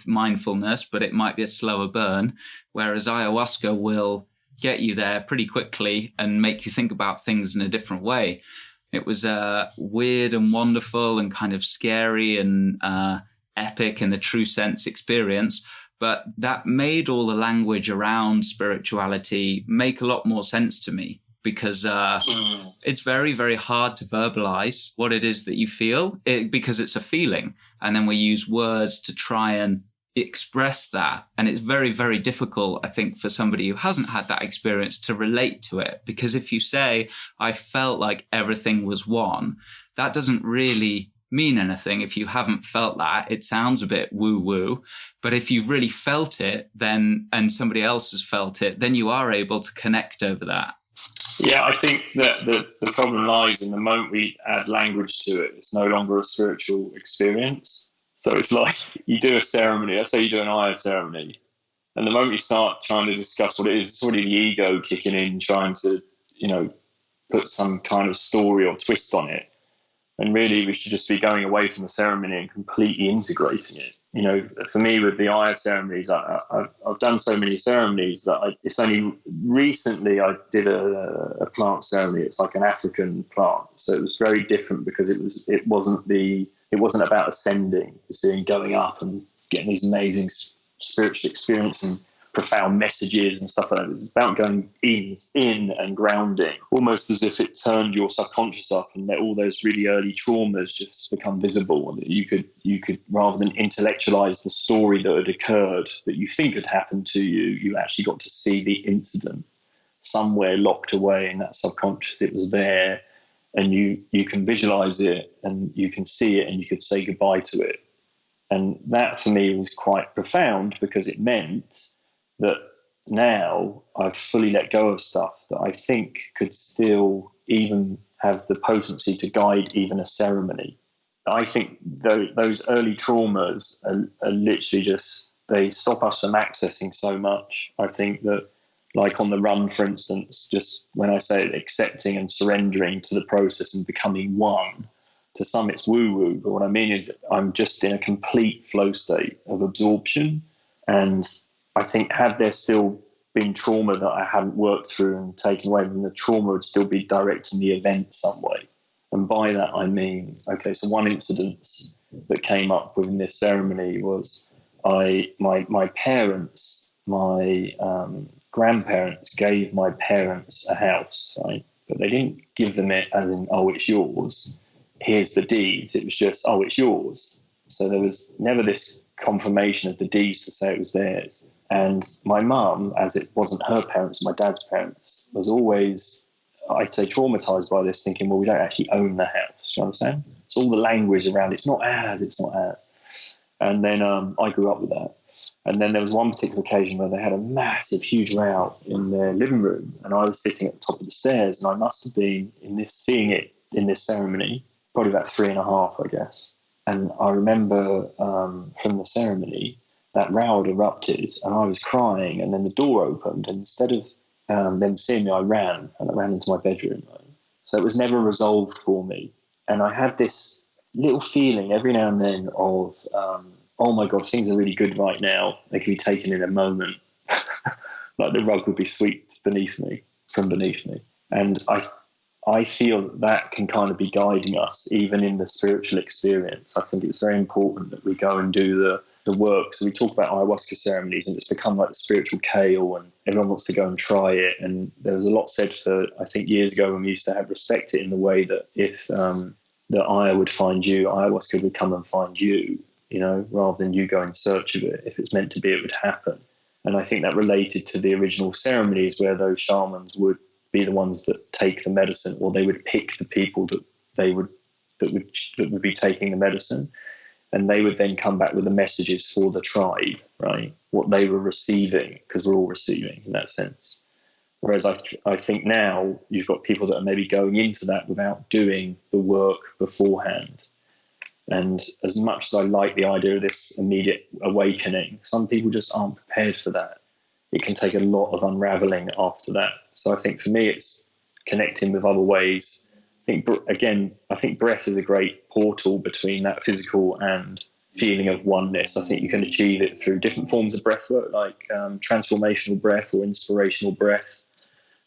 mindfulness, but it might be a slower burn. Whereas ayahuasca will get you there pretty quickly and make you think about things in a different way. It was weird and wonderful and kind of scary and epic in the true sense experience, but that made all the language around spirituality make a lot more sense to me, because it's very, very hard to verbalize what it is that you feel, because it's a feeling. And then we use words to try and express that. And it's very, very difficult, I think, for somebody who hasn't had that experience to relate to it. Because if you say, I felt like everything was one, that doesn't really mean anything. If you haven't felt that, it sounds a bit woo-woo. But if you've really felt it, then, and somebody else has felt it, then you are able to connect over that. Yeah, I think that the problem lies in the moment we add language to it. It's no longer a spiritual experience. So it's like you do a ceremony, let's say you do an Aya ceremony, and the moment you start trying to discuss what it is, it's already the ego kicking in, trying to, put some kind of story or twist on it. And really, we should just be going away from the ceremony and completely integrating it. For me, with the Aya ceremonies, I've done so many ceremonies that it's only recently I did a plant ceremony. It's like an African plant, so it was very different because it wasn't about ascending, going up and getting these amazing spiritual experience and profound messages and stuff like that. It's about going in and grounding, almost as if it turned your subconscious up and let all those really early traumas just become visible. And you could rather than intellectualize the story that had occurred that you think had happened to you, you actually got to see the incident somewhere locked away in that subconscious. It was there, and you can visualize it and you can see it and you could say goodbye to it. And that for me was quite profound, because it meant that now I've fully let go of stuff that I think could still even have the potency to guide even a ceremony. I think those early traumas are literally just, they stop us from accessing so much. I think that, like on the run, for instance, just when I say accepting and surrendering to the process and becoming one, to some it's woo-woo, but what I mean is I'm just in a complete flow state of absorption. And I think had there still been trauma that I hadn't worked through and taken away, then the trauma would still be directing the event some way. And by that I mean, okay, so one incident that came up within this ceremony was my parents, my grandparents gave my parents a house, right? But they didn't give them it as in, oh, it's yours, here's the deeds. It was just, oh, it's yours. So there was never this confirmation of the deeds to say it was theirs. And my mum, as it wasn't her parents, my dad's parents, was always, I'd say, traumatized by this, thinking, well, we don't actually own the house. Do you understand? It's all the language around it's not as. And then I grew up with that. And then there was one particular occasion where they had a massive, huge row in their living room, and I was sitting at the top of the stairs, and I must have been seeing it in this ceremony, probably about 3.5, I guess. And I remember from the ceremony, that row had erupted, and I was crying, and then the door opened, and instead of them seeing me, I ran into my bedroom. So it was never resolved for me. And I had this little feeling every now and then of, oh my God, things are really good right now. They can be taken in a moment. Like the rug would be swept from beneath me. And I feel that can kind of be guiding us, even in the spiritual experience. I think it's very important that we go and do the work. So we talk about ayahuasca ceremonies, and it's become like the spiritual kale, and everyone wants to go and try it. And there was a lot said for, I think, years ago when we used to have respect it in the way that if the Aya would find you, ayahuasca would come and find you, rather than you go in search of it. If it's meant to be, it would happen. And I think that related to the original ceremonies where those shamans would be the ones that take the medicine, or they would pick the people that would be taking the medicine, and they would then come back with the messages for the tribe, right? What they were receiving, because we're all receiving in that sense. Whereas I think now you've got people that are maybe going into that without doing the work beforehand. And as much as I like the idea of this immediate awakening, some people just aren't prepared for that. It can take a lot of unraveling after that. So I think for me, it's connecting with other ways. I think breath is a great portal between that physical and feeling of oneness. I think you can achieve it through different forms of breathwork, like transformational breath or inspirational breath.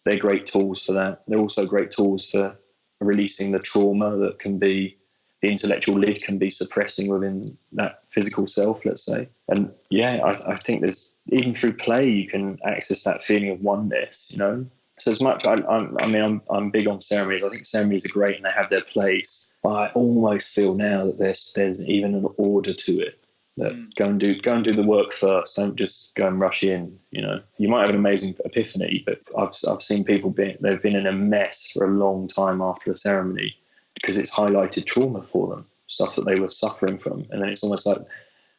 They're great tools for that. They're also great tools for releasing the trauma that can be, the intellectual lid can be suppressing within that physical self, let's say. And I think there's, even through play, you can access that feeling of oneness, So as much, I'm big on ceremonies. I think ceremonies are great and they have their place. But I almost feel now that there's even an order to it. That go and do the work first. Don't just go and rush in. You might have an amazing epiphany, but I've seen people they've been in a mess for a long time after a ceremony because it's highlighted trauma for them, stuff that they were suffering from, and then it's almost like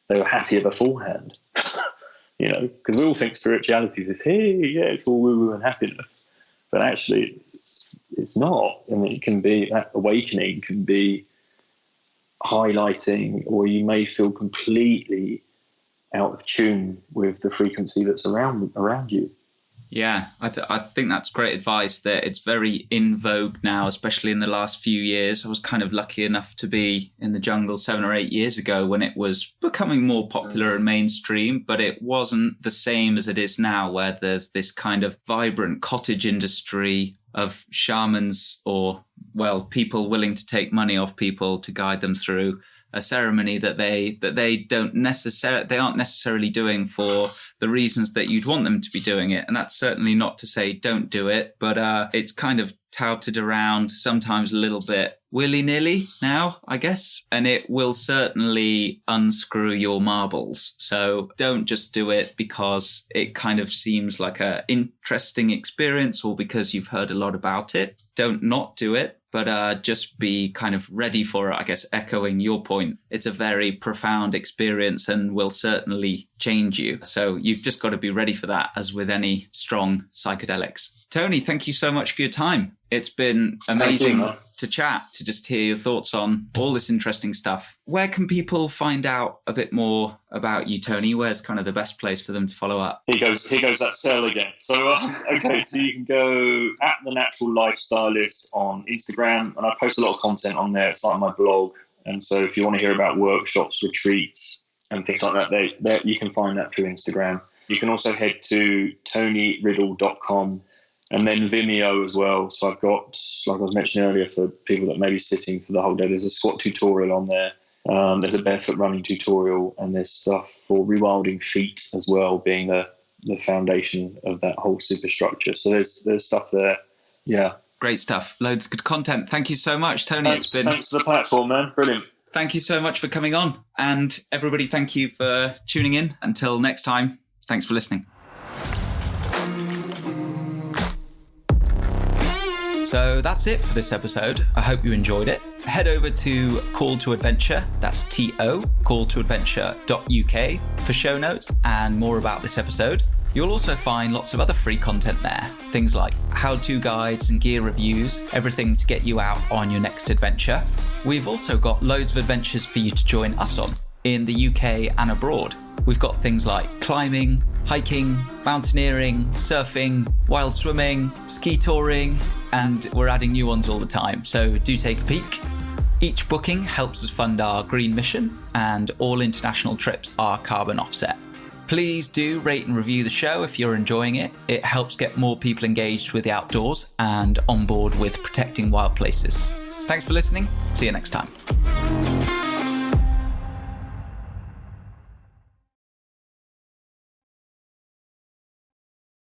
they were happier beforehand. Because we all think spirituality is this, it's all woo-woo and happiness. But actually, it's not. I mean, it can be, that awakening can be highlighting, or you may feel completely out of tune with the frequency that's around you. Yeah, I think that's great advice that it's very in vogue now, especially in the last few years. I was kind of lucky enough to be in the jungle 7 or 8 years ago when it was becoming more popular and mainstream, but it wasn't the same as it is now, where there's this kind of vibrant cottage industry of shamans or, people willing to take money off people to guide them through a ceremony that they aren't necessarily doing for the reasons that you'd want them to be doing it. And that's certainly not to say don't do it, but it's kind of touted around sometimes a little bit willy-nilly now, I guess. And it will certainly unscrew your marbles. So don't just do it because it kind of seems like an interesting experience or because you've heard a lot about it. Don't not do it. But just be kind of ready for it, I guess, echoing your point. It's a very profound experience and will certainly change you. So you've just got to be ready for that, as with any strong psychedelics. Tony, thank you so much for your time. It's been amazing to chat, to just hear your thoughts on all this interesting stuff. Where can people find out a bit more about you, Tony? Where's kind of the best place for them to follow up? Here goes that sell again. So, so you can go at The Natural Lifestylist on Instagram, and I post a lot of content on there. It's like my blog. And so if you want to hear about workshops, retreats, and things like that, you can find that through Instagram. You can also head to tonyriddle.com. And then Vimeo as well. So I've got, like I was mentioning earlier, for people that may be sitting for the whole day, there's a squat tutorial on there. There's a barefoot running tutorial, and there's stuff for rewilding feet as well, being the foundation of that whole superstructure. So there's stuff there. Yeah. Great stuff. Loads of good content. Thank you so much, Tony. Thanks for the platform, man. Brilliant. Thank you so much for coming on. And everybody, thank you for tuning in. Until next time, thanks for listening. So that's it for this episode. I hope you enjoyed it. Head over to Call to Adventure, that's TO, calltoadventure.uk for show notes and more about this episode. You'll also find lots of other free content there, things like how-to guides and gear reviews, everything to get you out on your next adventure. We've also got loads of adventures for you to join us on in the UK and abroad. We've got things like climbing, hiking, mountaineering, surfing, wild swimming, ski touring, and we're adding new ones all the time, so do take a peek. Each booking helps us fund our green mission, and all international trips are carbon offset. Please do rate and review the show if you're enjoying it. It helps get more people engaged with the outdoors and on board with protecting wild places. Thanks for listening. See you next time.